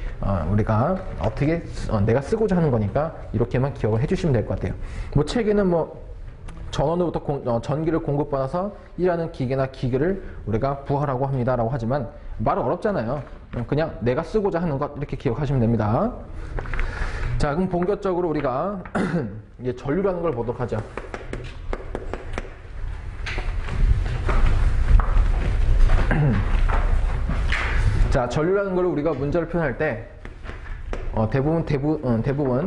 우리가 어떻게 내가 쓰고자 하는 거니까 이렇게만 기억을 해주시면 될 것 같아요. 뭐 책에는 뭐 전원으로부터 전기를 공급받아서 일하는 기계나 기계를 우리가 부하라고 합니다 라고 하지만 말은 어렵잖아요. 그냥 내가 쓰고자 하는 것 이렇게 기억하시면 됩니다. 자, 그럼 본격적으로 우리가 이제 전류라는 걸 보도록 하죠. 자, 전류라는 걸 우리가 문자로 표현할 때 대부분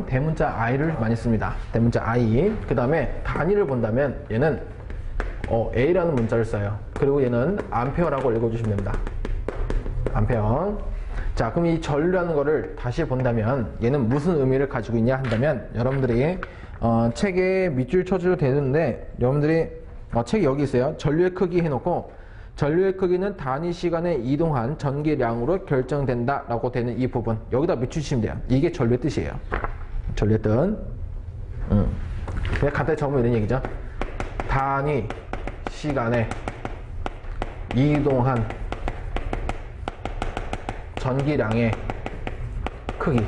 대문자 I를 많이 씁니다. 대문자 I. 그 다음에 단위를 본다면 얘는 A라는 문자를 써요. 그리고 얘는 암페어라고 읽어주시면 됩니다. 암페어. 자, 그럼 이 전류라는 거를 다시 본다면 얘는 무슨 의미를 가지고 있냐 한다면 여러분들이 책에 밑줄 쳐줘도 되는데 여러분들이 책이 여기 있어요. 전류의 크기 해놓고 전류의 크기는 단위 시간에 이동한 전기량으로 결정된다 라고 되는 이 부분 여기다 밑주시면 돼요. 이게 전류의 뜻이에요. 전류의 뜻. 그냥 간단히 적으면 이런 얘기죠. 단위 시간에 이동한 전기량의 크기.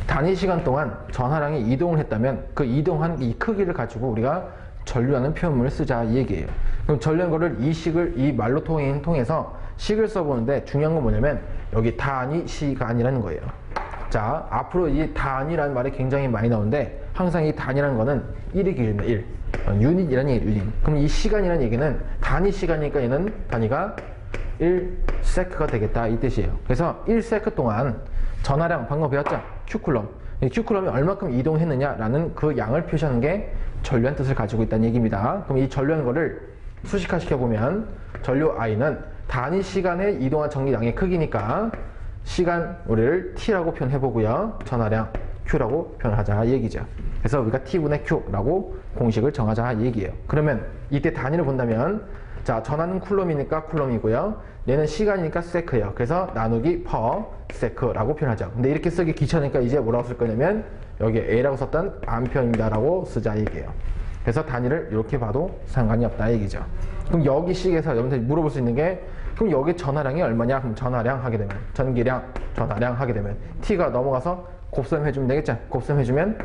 단위 시간 동안 전하량이 이동을 했다면 그 이동한 이 크기를 가지고 우리가 전류라는 표현물을 쓰자 이 얘기예요. 그럼 전류한 거를 이 말로 통해서 식을 써보는데 중요한 건 뭐냐면 여기 단위 시간이라는 거예요. 자, 앞으로 이 단위라는 말이 굉장히 많이 나오는데 항상 이 단위라는 거는 1이 기준이다. 1. 유닛이라는 얘기, 유닛. 그럼 이 시간이라는 얘기는 단위 시간이니까 얘는 단위가 1세크가 되겠다 이 뜻이에요. 그래서 1세크 동안 전하량 방금 배웠죠? Q쿨럼. 이 Q쿨럼이 얼마큼 이동했느냐라는 그 양을 표시하는 게 전류한 뜻을 가지고 있다는 얘기입니다. 그럼 이 전류한 거를 수식화 시켜보면 전류 I는 단위 시간에 이동한 전기량의 크기니까 시간 우리를 T라고 표현해보고요. 전하량 Q라고 표현하자 이 얘기죠. 그래서 우리가 T분의 Q라고 공식을 정하자 이 얘기예요. 그러면 이때 단위를 본다면 자, 전하는 쿨럼이니까 쿨럼이고요. 얘는 시간이니까 세크예요. 그래서 나누기 퍼 세크라고 표현하죠. 근데 이렇게 쓰기 귀찮으니까 이제 뭐라고 쓸 거냐면 여기 A라고 썼던 암페어입니다라고 쓰자 얘기예요. 그래서 단위를 이렇게 봐도 상관이 없다 얘기죠. 그럼 여기 식에서 여러분들이 물어볼 수 있는 게 그럼 여기 전하량이 얼마냐? 그럼 전하량 하게 되면 전기량, 전하량 하게 되면 T가 넘어가서 곱셈해주면 되겠죠? 곱셈해주면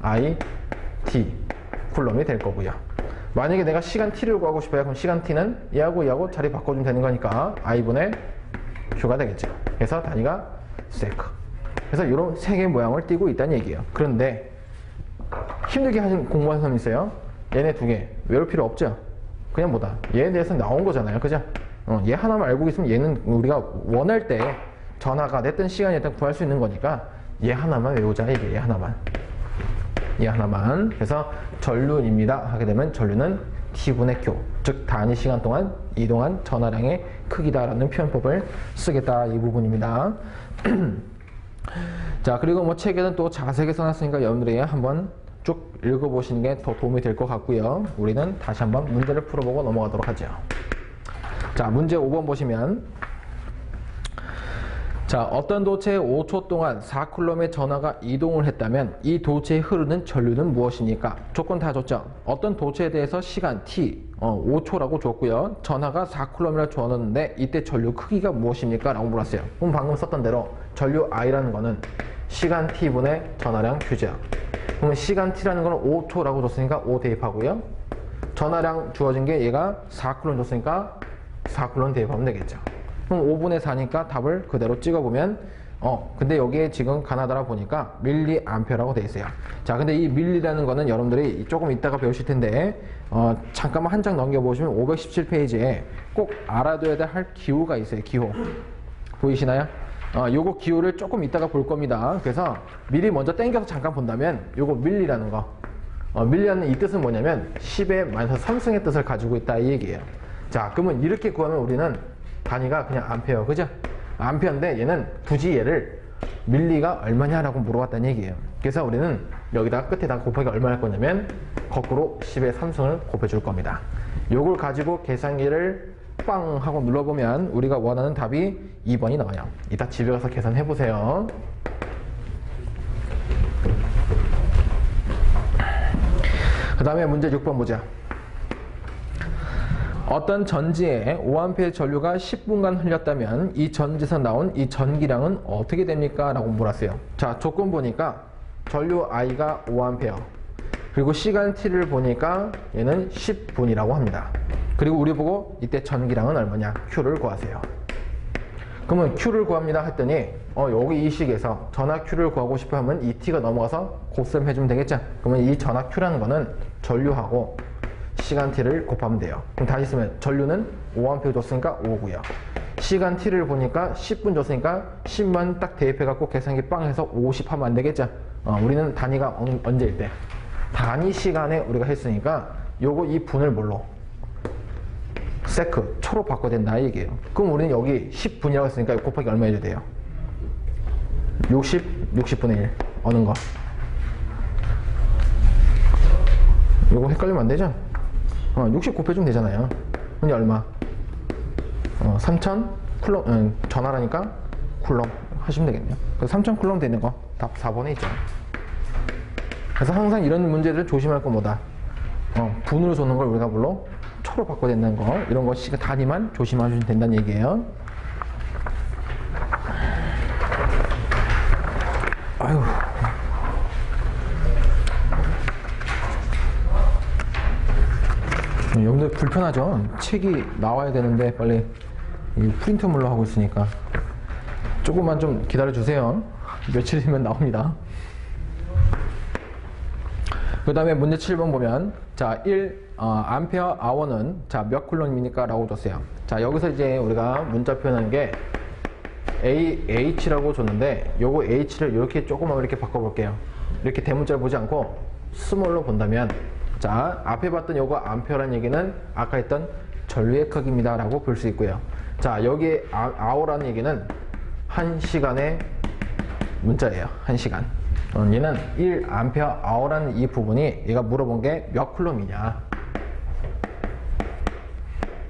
I, T 쿨럼이 될 거고요. 만약에 내가 시간 T를 구하고 싶어요. 그럼 시간 T는 얘하고 얘하고 자리 바꿔주면 되는 거니까 I분의 Q가 되겠죠. 그래서 단위가 세크. 그래서 이런 세 개의 모양을 띄고 있다는 얘기예요. 그런데 힘들게 하신 공부한 사람 있어요? 얘네 두 개 외울 필요 없죠? 그냥 뭐다 얘에 대해서 나온 거잖아요. 그죠? 얘 하나만 알고 있으면 얘는 우리가 원할 때 전화가 됐든 시간이 됐든 구할 수 있는 거니까 얘 하나만 외우자 이게 얘 하나만. 얘 하나만. 그래서 전류입니다 하게 되면 전류는 T분의 Q, 즉 단위 시간 동안 이동한 전하량의 크기다라는 표현법을 쓰겠다 이 부분입니다. 자, 그리고 뭐 책에는 또 자세하게 써놨으니까 여러분들이 한번 쭉 읽어보시는 게 더 도움이 될 것 같고요. 우리는 다시 한번 문제를 풀어보고 넘어가도록 하죠. 자, 문제 5번 보시면 자, 어떤 도체에 5초 동안 4쿨럼의 전하가 이동을 했다면 이 도체에 흐르는 전류는 무엇입니까? 조건 다 줬죠? 어떤 도체에 대해서 시간 t 5초라고 줬고요. 전하가 4쿨럼이라고 주었는데 이때 전류 크기가 무엇입니까? 라고 물었어요. 그럼 방금 썼던 대로 전류 i라는 거는 시간 t분의 전하량 q죠. 그러면 시간 t라는 거는 5초라고 줬으니까 5 대입하고요. 전하량 주어진 게 얘가 4쿨럼 줬으니까 4쿨럼 대입하면 되겠죠. 그럼 5분의 4니까 답을 그대로 찍어보면 근데 여기에 지금 가나다라 보니까 밀리암페어라고 돼 있어요. 자, 근데 이 밀리라는 거는 여러분들이 조금 이따가 배우실 텐데 잠깐만 한 장 넘겨보시면 517페이지에 꼭 알아둬야 할 기호가 있어요. 기호 보이시나요? 요거 기호를 조금 이따가 볼 겁니다. 그래서 미리 먼저 땡겨서 잠깐 본다면 요거 밀리라는 거 밀리라는 이 뜻은 뭐냐면 10의 마이너스 3승의 뜻을 가지고 있다 이 얘기예요. 자, 그러면 이렇게 구하면 우리는 단위가 그냥 암페어, 그죠? 암페어인데 얘는 굳이 얘를 밀리가 얼마냐라고 물어봤다는 얘기예요. 그래서 우리는 여기다 끝에다 곱하기 얼마 할 거냐면 거꾸로 10의 3승을 곱해줄 겁니다. 요걸 가지고 계산기를 빵 하고 눌러보면 우리가 원하는 답이 2번이 나와요. 이따 집에 가서 계산해보세요. 그 다음에 문제 6번 보자. 어떤 전지에 5A 전류가 10분간 흘렸다면 이 전지에서 나온 이 전기량은 어떻게 됩니까? 라고 물었어요. 자, 조건 보니까 전류 I가 5A 그리고 시간 T를 보니까 얘는 10분이라고 합니다. 그리고 우리 보고 이때 전기량은 얼마냐? Q를 구하세요. 그러면 Q를 구합니다 했더니 여기 이 식에서 전하 Q를 구하고 싶어 하면 이 T가 넘어가서 곱셈 해주면 되겠죠? 그러면 이 전하 Q라는 거는 전류하고 시간 t를 곱하면 돼요. 그럼 다시 쓰면 전류는 5A 줬으니까 5고요. 시간 t를 보니까 10분 줬으니까 10만 딱 대입해갖고 계산기 빵 해서 50 하면 안 되겠죠? 우리는 단위가 언제일 때? 단위 시간에 우리가 했으니까 요거 이 분을 뭘로? 세크, 초로 바꿔야 된다 이 얘기예요. 그럼 우리는 여기 10분이라고 했으니까 곱하기 얼마 해줘야 돼요? 60분의 1 어느 거? 요거 헷갈리면 안 되죠? 60 곱해주면 되잖아요. 근데 얼마? 3000 쿨럼, 전하라니까 쿨럼 하시면 되겠네요. 그래서 3000 쿨럼 되는 거 답 4번에 있죠. 그래서 항상 이런 문제를 조심할 건 뭐다? 분으로 쏘는 걸 우리가 물론 초로 바꿔야 된다는 거, 이런 거 단위만 조심하시면 된다는 얘기예요. 아유. 여러분들 불편하죠? 책이 나와야 되는데 빨리 프린터물로 하고 있으니까 조금만 좀 기다려 주세요. 며칠이면 나옵니다. 그 다음에 문제 7번 보면 자 1암페어 아워는 자 몇 쿨럼입니까? 라고 줬어요. 자, 여기서 이제 우리가 문자 표현하는 게 H라고 줬는데 요거 H를 이렇게 조금만 이렇게 바꿔볼게요. 이렇게 대문자를 보지 않고 스몰로 본다면 자, 앞에 봤던 요거 암페어라는 얘기는 아까 했던 전류의 크기입니다 라고 볼 수 있고요. 자, 여기 아워라는 얘기는 1시간의 문자예요. 1시간. 얘는 1암페어 아워라는 이 부분이 얘가 물어본 게 몇 쿨럼이냐.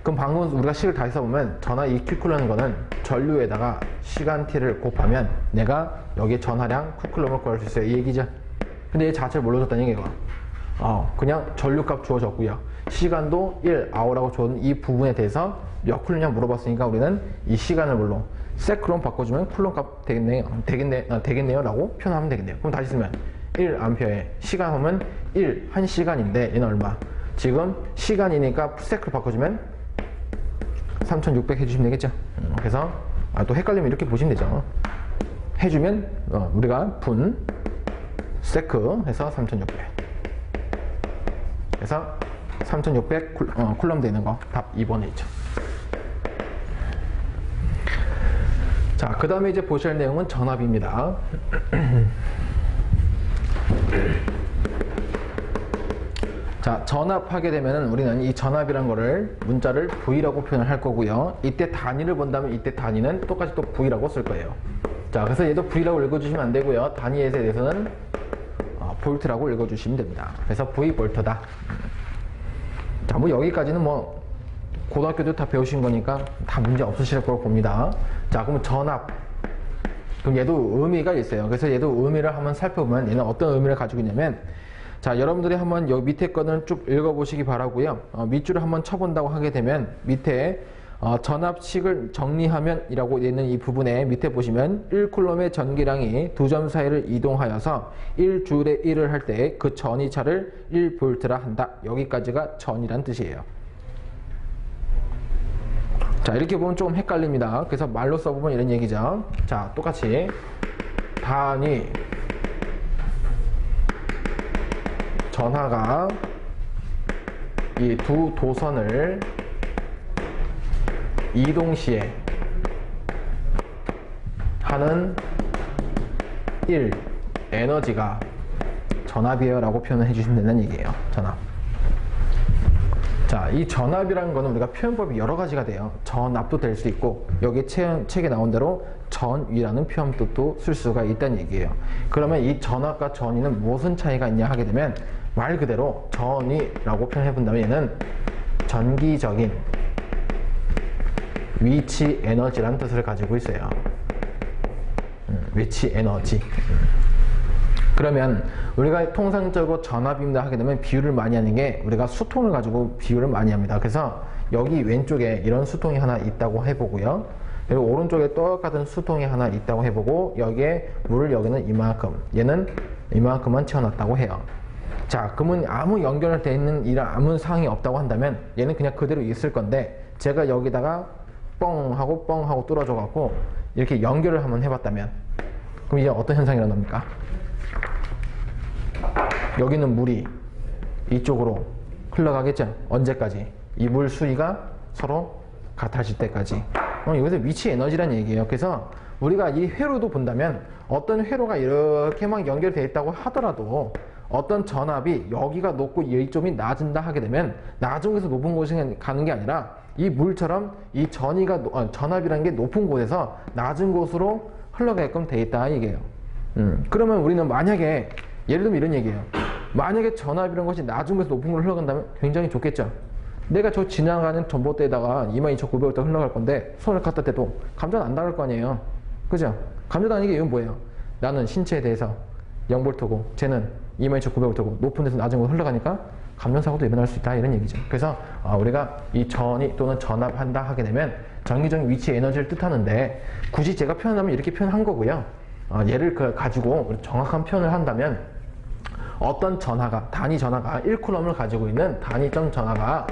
그럼 방금 우리가 식을 다시 써보면 전하 2Q쿨럼인 거는 전류에다가 시간 T를 곱하면 내가 여기 전하량 9쿨럼을 구할 수 있어요. 이 얘기죠. 근데 얘 자체를 뭘로 줬다는 얘기가 그냥 전류값 주어졌고요. 시간도 1, hour라고 준 이 부분에 대해서 몇 쿨럼이냐 물어봤으니까 우리는 이 시간을 뭘로 세크로 바꿔주면 쿨럼값 되겠네요 라고 표현하면 되겠네요. 그럼 다시 쓰면 1A에 시간 하면 1시간인데 얘는 얼마? 지금 시간이니까 세크로 바꿔주면 3600 해주시면 되겠죠. 그래서 또 헷갈리면 이렇게 보시면 되죠. 해주면 우리가 분 세크 해서 3600 해서 3600 쿨럼 되는 거 답 2번에 있죠. 자, 그 다음에 이제 보셔야 할 내용은 전압입니다. 자, 전압하게 되면은 우리는 이 전압이란 거를 문자를 V라고 표현을 할 거고요. 이때 단위를 본다면 이때 단위는 똑같이 또 V라고 쓸 거예요. 자, 그래서 얘도 V라고 읽어주시면 안 되고요. 단위에 대해서는 볼트라고 읽어주시면 됩니다. 그래서 V 볼트다. 자, 뭐 여기까지는 뭐 고등학교 때 다 배우신 거니까 다 문제 없으실 거로 봅니다. 자, 그럼 전압. 그럼 얘도 의미가 있어요. 그래서 얘도 의미를 한번 살펴보면 얘는 어떤 의미를 가지고 있냐면, 자, 여러분들이 한번 여기 밑에 거는 쭉 읽어보시기 바라고요. 밑줄을 한번 쳐본다고 하게 되면 밑에 전압식을 정리하면 이라고 있는 이 부분에 밑에 보시면 1쿨럼의 전기량이 두 점 사이를 이동하여서 1줄에 1을 할 때 그 전이차를 1볼트라 한다. 여기까지가 전이란 뜻이에요. 자, 이렇게 보면 조금 헷갈립니다. 그래서 말로 써보면 이런 얘기죠. 자, 똑같이 단위 전하가 이 두 도선을 이동 시에 하는 1 에너지가 전압이에요 라고 표현을 해주시면 된다는 얘기예요. 전압. 자, 이 전압이라는 거는 우리가 표현법이 여러 가지가 돼요. 전압도 될 수 있고 여기 책에 나온 대로 전위라는 표현법도 쓸 수가 있다는 얘기예요. 그러면 이 전압과 전위는 무슨 차이가 있냐 하게 되면 말 그대로 전위라고 표현해 본다면 얘는 전기적인 위치 에너지라는 뜻을 가지고 있어요. 위치 에너지. 그러면 우리가 통상적으로 전압입니다 하게 되면 비유를 많이 하는 게 우리가 수통을 가지고 비유를 많이 합니다. 그래서 여기 왼쪽에 이런 수통이 하나 있다고 해보고요. 그리고 오른쪽에 똑같은 수통이 하나 있다고 해보고 여기에 물을 여기는 이만큼, 얘는 이만큼만 채워놨다고 해요. 자, 그러면 아무 연결되어 있는 이런 아무 상황이 없다고 한다면 얘는 그냥 그대로 있을 건데 제가 여기다가 뻥 하고 뚫어져 갖고 이렇게 연결을 한번 해봤다면 그럼 이제 어떤 현상이 일어납니까? 여기는 물이 이쪽으로 흘러가겠죠? 언제까지? 이 물 수위가 서로 같아질 때까지. 여기서 위치 에너지란 얘기예요. 그래서 우리가 이 회로도 본다면 어떤 회로가 이렇게 막 연결되어 있다고 하더라도 어떤 전압이 여기가 높고 이쪽이 낮은다 하게 되면 낮은 곳에서 높은 곳에 가는 게 아니라 이 물처럼 이 전압이라는 게 높은 곳에서 낮은 곳으로 흘러가게끔 돼 있다 이게요. 그러면 우리는 만약에 예를 들면 이런 얘기예요. 만약에 전압이라는 것이 낮은 곳에서 높은 곳으로 흘러간다면 굉장히 좋겠죠. 내가 저 지나가는 전봇대에다가 22,900V 흘러갈 건데 손을 갖다 대도 감전 안 당할 거 아니에요. 그죠? 감전 당하는 게 이건 뭐예요? 나는 신체에 대해서 0V고 쟤는 22,900V고 높은 데서 낮은 곳으로 흘러가니까 감전사고도 일어날 수 있다 이런 얘기죠. 그래서 우리가 이 전이 또는 전압한다 하게 되면 전기적인 위치 에너지를 뜻하는데 굳이 제가 표현하면 이렇게 표현한 거고요. 얘를 가지고 정확한 표현을 한다면 어떤 전하가 단위 전하가 1쿨럼을 가지고 있는 단위점 전하가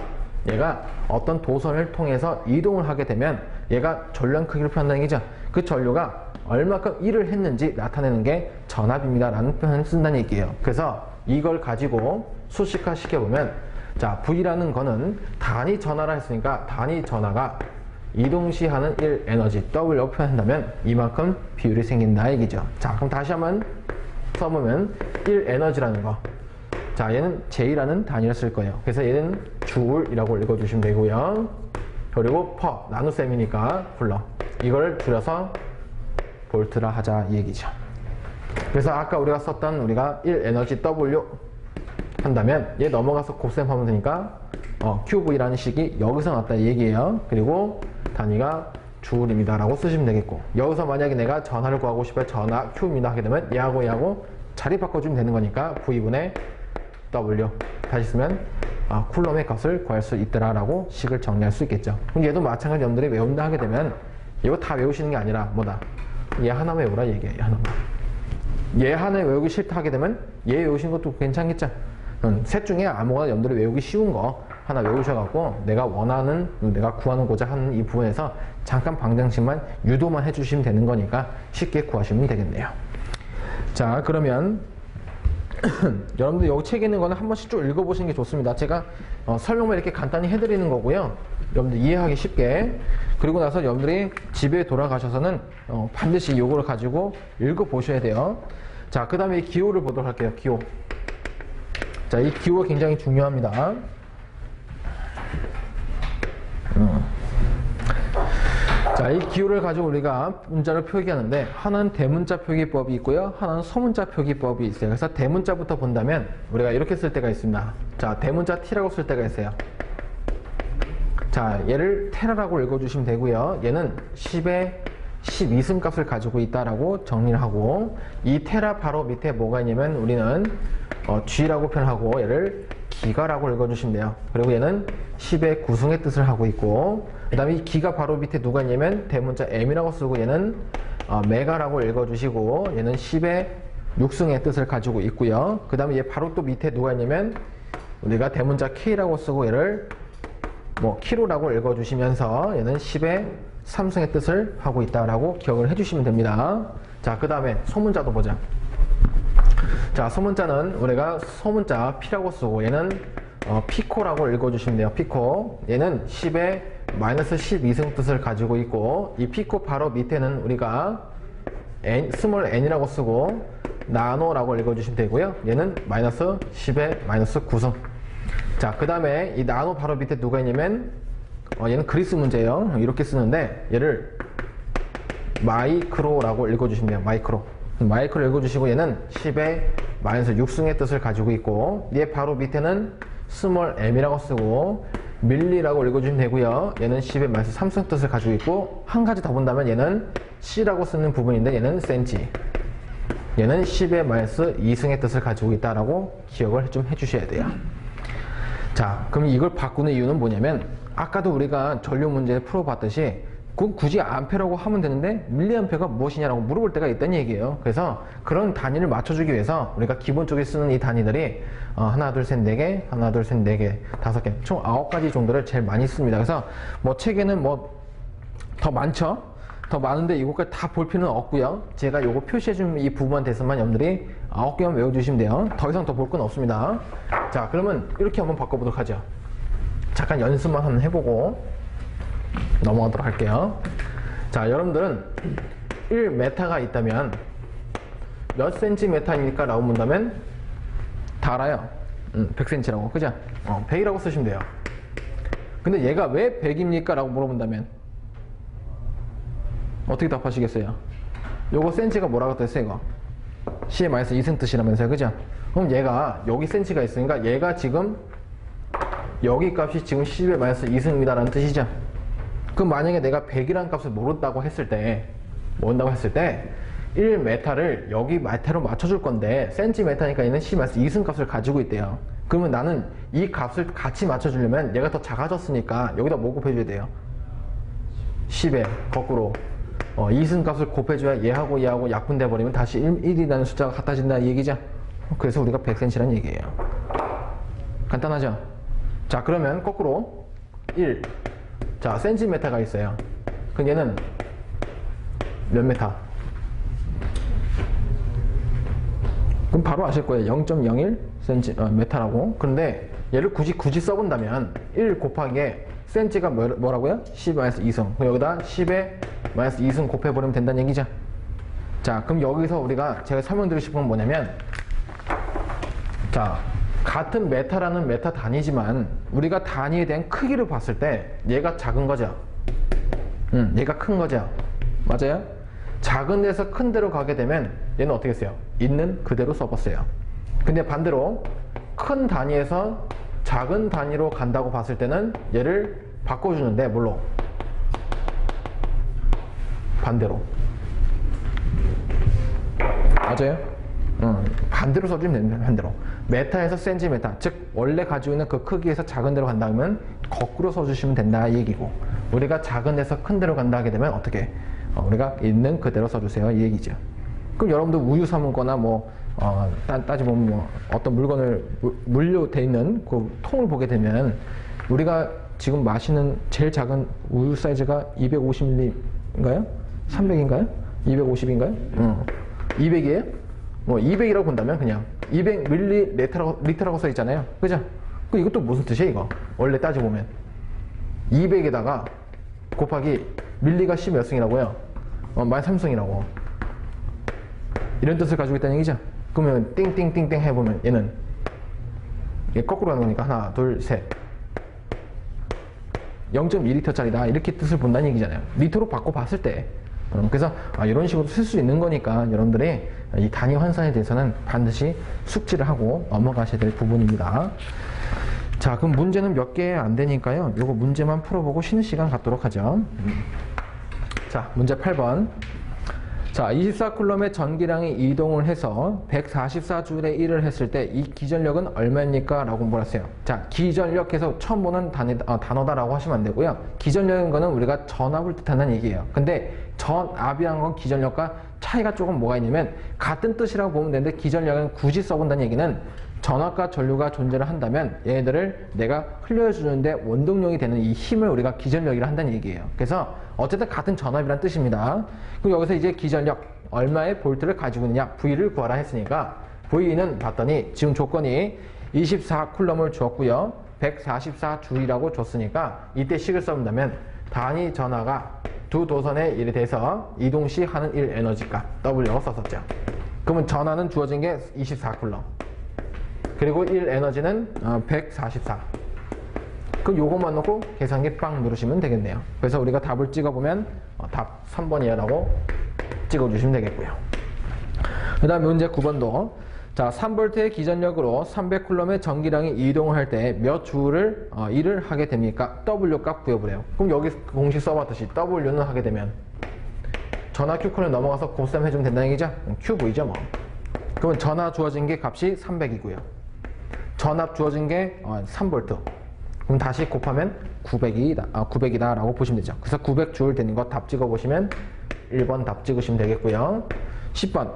얘가 어떤 도선을 통해서 이동을 하게 되면 얘가 전류량 크기를 표현한다는 얘기죠. 그 전류가 얼마큼 일을 했는지 나타내는 게 전압입니다 라는 표현을 쓴다는 얘기예요. 그래서 이걸 가지고 수식화 시켜보면 자, V라는 거는 단위 전하라 했으니까 단위 전하가 이동시 하는 1 에너지 W라고 표현한다면 이만큼 비율이 생긴다 얘기죠. 자, 그럼 다시 한번 써보면 1 에너지라는 거. 자, 얘는 J라는 단위를 쓸 거예요. 그래서 얘는 줄이라고 읽어주시면 되고요. 그리고 퍼, 나눗셈이니까 불러. 이걸 줄여서 볼트라 하자 이 얘기죠. 그래서 아까 우리가 썼던 우리가 1 에너지 W 한다면 얘 넘어가서 곱셈 하면 되니까 QV라는 식이 여기서 나왔다 이 얘기예요. 그리고 단위가 줄입니다 라고 쓰시면 되겠고 여기서 만약에 내가 전하를 구하고 싶어요. 전하 Q입니다 하게 되면 얘하고 얘하고 자리 바꿔주면 되는 거니까 V분의 W 다시 쓰면 쿨럼의 값을 구할 수 있더라 라고 식을 정리할 수 있겠죠. 그럼 얘도 마찬가지로 여러분들이 외운다 하게 되면 이거 다 외우시는 게 아니라 뭐다? 얘 하나 외우라 얘기해. 하나만. 얘 하나 외우기 싫다 하게 되면 얘 외우시는 것도 괜찮겠죠. 셋 중에 아무거나 여러분들이 외우기 쉬운 거 하나 외우셔갖고 내가 원하는, 내가 구하고자 하는 이 부분에서 잠깐 방정식만 유도만 해주시면 되는 거니까 쉽게 구하시면 되겠네요. 자, 그러면 여러분들 여기 책에 있는 거는 한 번씩 쭉 읽어보시는 게 좋습니다. 제가 설명만 이렇게 간단히 해드리는 거고요. 여러분들 이해하기 쉽게. 그리고 나서 여러분들이 집에 돌아가셔서는 반드시 요거를 가지고 읽어보셔야 돼요. 자, 그 다음에 이 기호를 보도록 할게요. 기호. 자, 이 기호가 굉장히 중요합니다. 자, 이 기호를 가지고 우리가 문자를 표기하는데 하나는 대문자 표기법이 있고요. 하나는 소문자 표기법이 있어요. 그래서 대문자부터 본다면 우리가 이렇게 쓸 때가 있습니다. 자, 대문자 T라고 쓸 때가 있어요. 자, 얘를 테라라고 읽어주시면 되고요. 얘는 10의 12승 값을 가지고 있다라고 정리를 하고 이 테라 바로 밑에 뭐가 있냐면 우리는 G라고 표현하고 얘를 기가라고 읽어주시면 돼요. 그리고 얘는 10의 9승의 뜻을 하고 있고 그 다음에 이 기가 바로 밑에 누가 있냐면 대문자 M이라고 쓰고 얘는 메가라고 읽어주시고 얘는 10의 6승의 뜻을 가지고 있고요. 그 다음에 얘 바로 또 밑에 누가 있냐면 우리가 대문자 K라고 쓰고 얘를 키로라고 읽어주시면서 얘는 10의 3승의 뜻을 하고 있다라고 기억을 해주시면 됩니다. 자, 그 다음에 소문자도 보자. 자, 소문자는 우리가 소문자 P라고 쓰고 얘는 피코라고 읽어주시면 돼요. 피코. 얘는 10의 마이너스 12승 뜻을 가지고 있고 이 피코 바로 밑에는 우리가 스몰 n이라고 쓰고 나노라고 읽어주시면 되고요. 얘는 마이너스 10의 마이너스 9승. 자, 그 다음에 이 나노 바로 밑에 누가 있냐면 얘는 그리스 문제예요. 이렇게 쓰는데 얘를 마이크로라고 읽어주시면 돼요. 마이크로 읽어주시고 얘는 10의 마이너스 6승의 뜻을 가지고 있고 얘 바로 밑에는 스몰 m이라고 쓰고 밀리라고 읽어주시면 되고요. 얘는 10의 마이너스 3승 뜻을 가지고 있고 한 가지 더 본다면 얘는 c라고 쓰는 부분인데 얘는 센치. 얘는 10의 마이너스 2승의 뜻을 가지고 있다라고 기억을 좀 해주셔야 돼요. 자, 그럼 이걸 바꾸는 이유는 뭐냐면 아까도 우리가 전류 문제 풀어봤듯이 굳이 암페라고 하면 되는데 밀리암페가 무엇이냐라고 물어볼 때가 있다는 얘기예요. 그래서 그런 단위를 맞춰주기 위해서 우리가 기본적으로 쓰는 이 단위들이 하나, 둘, 셋, 네 개, 하나, 둘, 셋, 네 개, 5개, 총 9가지 정도를 제일 많이 씁니다. 그래서 책에는 더 많죠? 더 많은데 이것까지 다 볼 필요는 없고요. 제가 요거 표시해준 이 부분에 대해서만 여러분들이 9개만 외워주시면 돼요. 더 이상 더 볼 건 없습니다. 자, 그러면 이렇게 한번 바꿔보도록 하죠. 잠깐 연습만 한번 해보고 넘어가도록 할게요. 자, 여러분들은 1m가 있다면 몇 cm입니까? 라고 문다면 다 알아요. 100cm라고. 그죠? 100이라고 쓰시면 돼요. 근데 얘가 왜 100입니까? 라고 물어본다면 어떻게 답하시겠어요? 요거 센치가 뭐라고 했어요? 이거 C의 마이너스 2승 뜻이라면서요. 그죠? 그럼 얘가 여기 센치가 있으니까 얘가 지금 여기 값이 지금 10의 마이너스 2승입니다 라는 뜻이죠. 그럼 만약에 내가 100이라는 값을 모른다고 했을 때 1m를 여기 메타로 맞춰줄 건데 센티메타니까 얘는 10 마이너스 2승 값을 가지고 있대요. 그러면 나는 이 값을 같이 맞춰주려면 얘가 더 작아졌으니까 여기다 뭐 곱해줘야 돼요? 10에 거꾸로 2승 값을 곱해줘야 얘하고 얘하고 약분돼 버리면 다시 1이라는 숫자가 같아진다는 얘기죠. 그래서 우리가 100cm라는 얘기예요. 간단하죠? 자, 그러면 거꾸로 1. 자, 센티메타가 있어요. 그럼 얘는 몇 메타? 그럼 바로 아실 거예요. 0.01 메타라고. 그런데 얘를 굳이 써본다면 1 곱하기 센치가 뭐라고요? 10-2승. 그럼 여기다 10의 마이너스 2승 곱해버리면 된다는 얘기죠. 자, 그럼 여기서 우리가 제가 설명드리고 싶은 건 뭐냐면, 자, 같은 메타라는 메타 단위지만 우리가 단위에 대한 크기를 봤을 때 얘가 작은 거죠. 얘가 큰 거죠. 맞아요? 작은 데서 큰 데로 가게 되면 얘는 어떻게 써요? 있는 그대로 써봤어요. 근데 반대로 큰 단위에서 작은 단위로 간다고 봤을 때는 얘를 바꿔주는데 뭘로? 반대로. 맞아요? 반대로 써주면 됩니다. 반대로. 메타에서 센티메타, 즉 원래 가지고 있는 그 크기에서 작은 데로 간다면 거꾸로 써주시면 된다 이 얘기고, 우리가 작은 데서 큰 데로 간다 하게 되면 어떻게? 우리가 있는 그대로 써주세요 이 얘기죠. 그럼 여러분들 우유 사 먹거나 따지면 어떤 물건을 물류돼 있는 그 통을 보게 되면 우리가 지금 마시는 제일 작은 우유 사이즈가 250ml인가요? 300인가요? 250인가요? 200이에요? 200이라고 본다면 그냥 200ml라고 써 있잖아요. 그죠? 그 이것도 무슨 뜻이에요 이거? 원래 따져보면 200에다가 곱하기 밀리가 10몇 승이라고요? 13승이라고. 이런 뜻을 가지고 있다는 얘기죠. 그러면 띵띵띵띵 해보면 얘는 얘 거꾸로 하는 거니까 하나 둘 셋 0.2리터짜리다 이렇게 뜻을 본다는 얘기잖아요. 리터로 바꿔봤을 때. 그래서 이런 식으로 쓸 수 있는 거니까 여러분들이 이 단위 환산에 대해서는 반드시 숙지를 하고 넘어가셔야 될 부분입니다. 자, 그럼 문제는 몇 개 안 되니까요. 요거 문제만 풀어보고 쉬는 시간 갖도록 하죠. 자, 문제 8번. 자, 24쿨럼의 전기량이 이동을 해서 144줄의 일을 했을 때 이 기전력은 얼마입니까? 라고 물었어요. 자, 기전력 해서 처음 보는 단어다라고 하시면 안 되고요. 기전력인 거는 우리가 전압을 뜻하는 얘기예요. 근데 전압이라는 건 기전력과 차이가 조금 뭐가 있냐면 같은 뜻이라고 보면 되는데, 기전력은 굳이 써본다는 얘기는 전압과 전류가 존재를 한다면 얘네들을 내가 흘려주는데 원동력이 되는 이 힘을 우리가 기전력이라 한다는 얘기예요. 그래서 어쨌든 같은 전압이란 뜻입니다. 그럼 여기서 이제 기전력 얼마의 볼트를 가지고 있느냐, V를 구하라 했으니까 V는 봤더니 지금 조건이 24쿨럼을 주었고요, 144줄이라고 줬으니까 이때 식을 써본다면 단위 전하가 두 도선의 일에 대해서 이동 시 하는 일 에너지값 W라고 썼었죠. 그러면 전하는 주어진 게 24쿨럼, 그리고 1 에너지는 144. 그럼 요것만 넣고 계산기 빵 누르시면 되겠네요. 그래서 우리가 답을 찍어보면 답 3번이야 라고 찍어주시면 되겠고요. 그 다음 문제 9번도 자, 3V의 기전력으로 300쿨럼의 전기량이 이동을 할 때 몇 주를 일을 하게 됩니까? W 값 구해보래요. 그럼 여기 공식 써봤듯이 W는 하게 되면 전하 Q콜을 넘어가서 곱셈 해주면 된다는 얘기죠? QV죠 뭐. 그러면 전하 주어진 게 값이 300이고요. 전압 주어진 게 3V. 그럼 다시 곱하면 900이다 라고 보시면 되죠. 그래서 900줄 되는 거 답 찍어 보시면 1번 답 찍으시면 되겠고요. 10번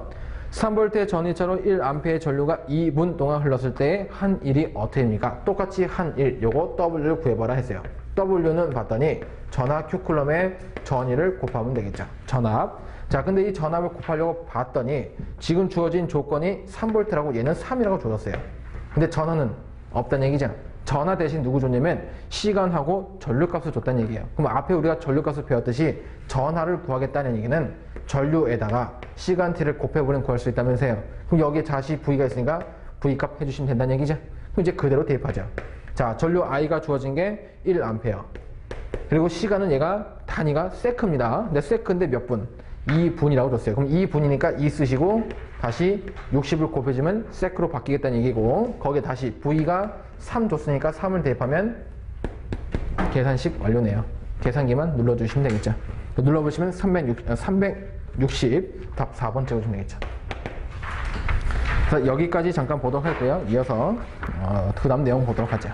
3V의 전위차로 1A의 전류가 2분 동안 흘렀을 때 한 일이 어떻게 됩니까? 똑같이 한 일, 요거 W를 구해봐라 했어요. W는 봤더니 전압 Q쿨럼의 전위를 곱하면 되겠죠. 전압. 자, 근데 이 전압을 곱하려고 봤더니 지금 주어진 조건이 3V라고 얘는 3이라고 줘졌어요. 근데 전하는 없다는 얘기죠. 전하 대신 누구 줬냐면 시간하고 전류값을 줬다는 얘기예요. 그럼 앞에 우리가 전류값을 배웠듯이 전하를 구하겠다는 얘기는 전류에다가 시간 t를 곱해버리면 구할 수 있다면서요. 그럼 여기에 다시 V가 있으니까 V값 해주시면 된다는 얘기죠. 그럼 이제 그대로 대입하죠. 자, 전류 I가 주어진 게 1A. 그리고 시간은 얘가 단위가 세크입니다. 근데 세크인데 몇 분? 2분이라고 줬어요. 그럼 2분이니까 2 쓰시고 다시 60을 곱해주면 세크로 바뀌겠다는 얘기고, 거기에 다시 V가 3 줬으니까 3을 대입하면 계산식 완료네요. 계산기만 눌러주시면 되겠죠. 눌러보시면 360 답 4번 찍어주면 되겠죠. 그래서 여기까지 잠깐 보도록 할게요. 이어서 그 다음 내용 보도록 하죠.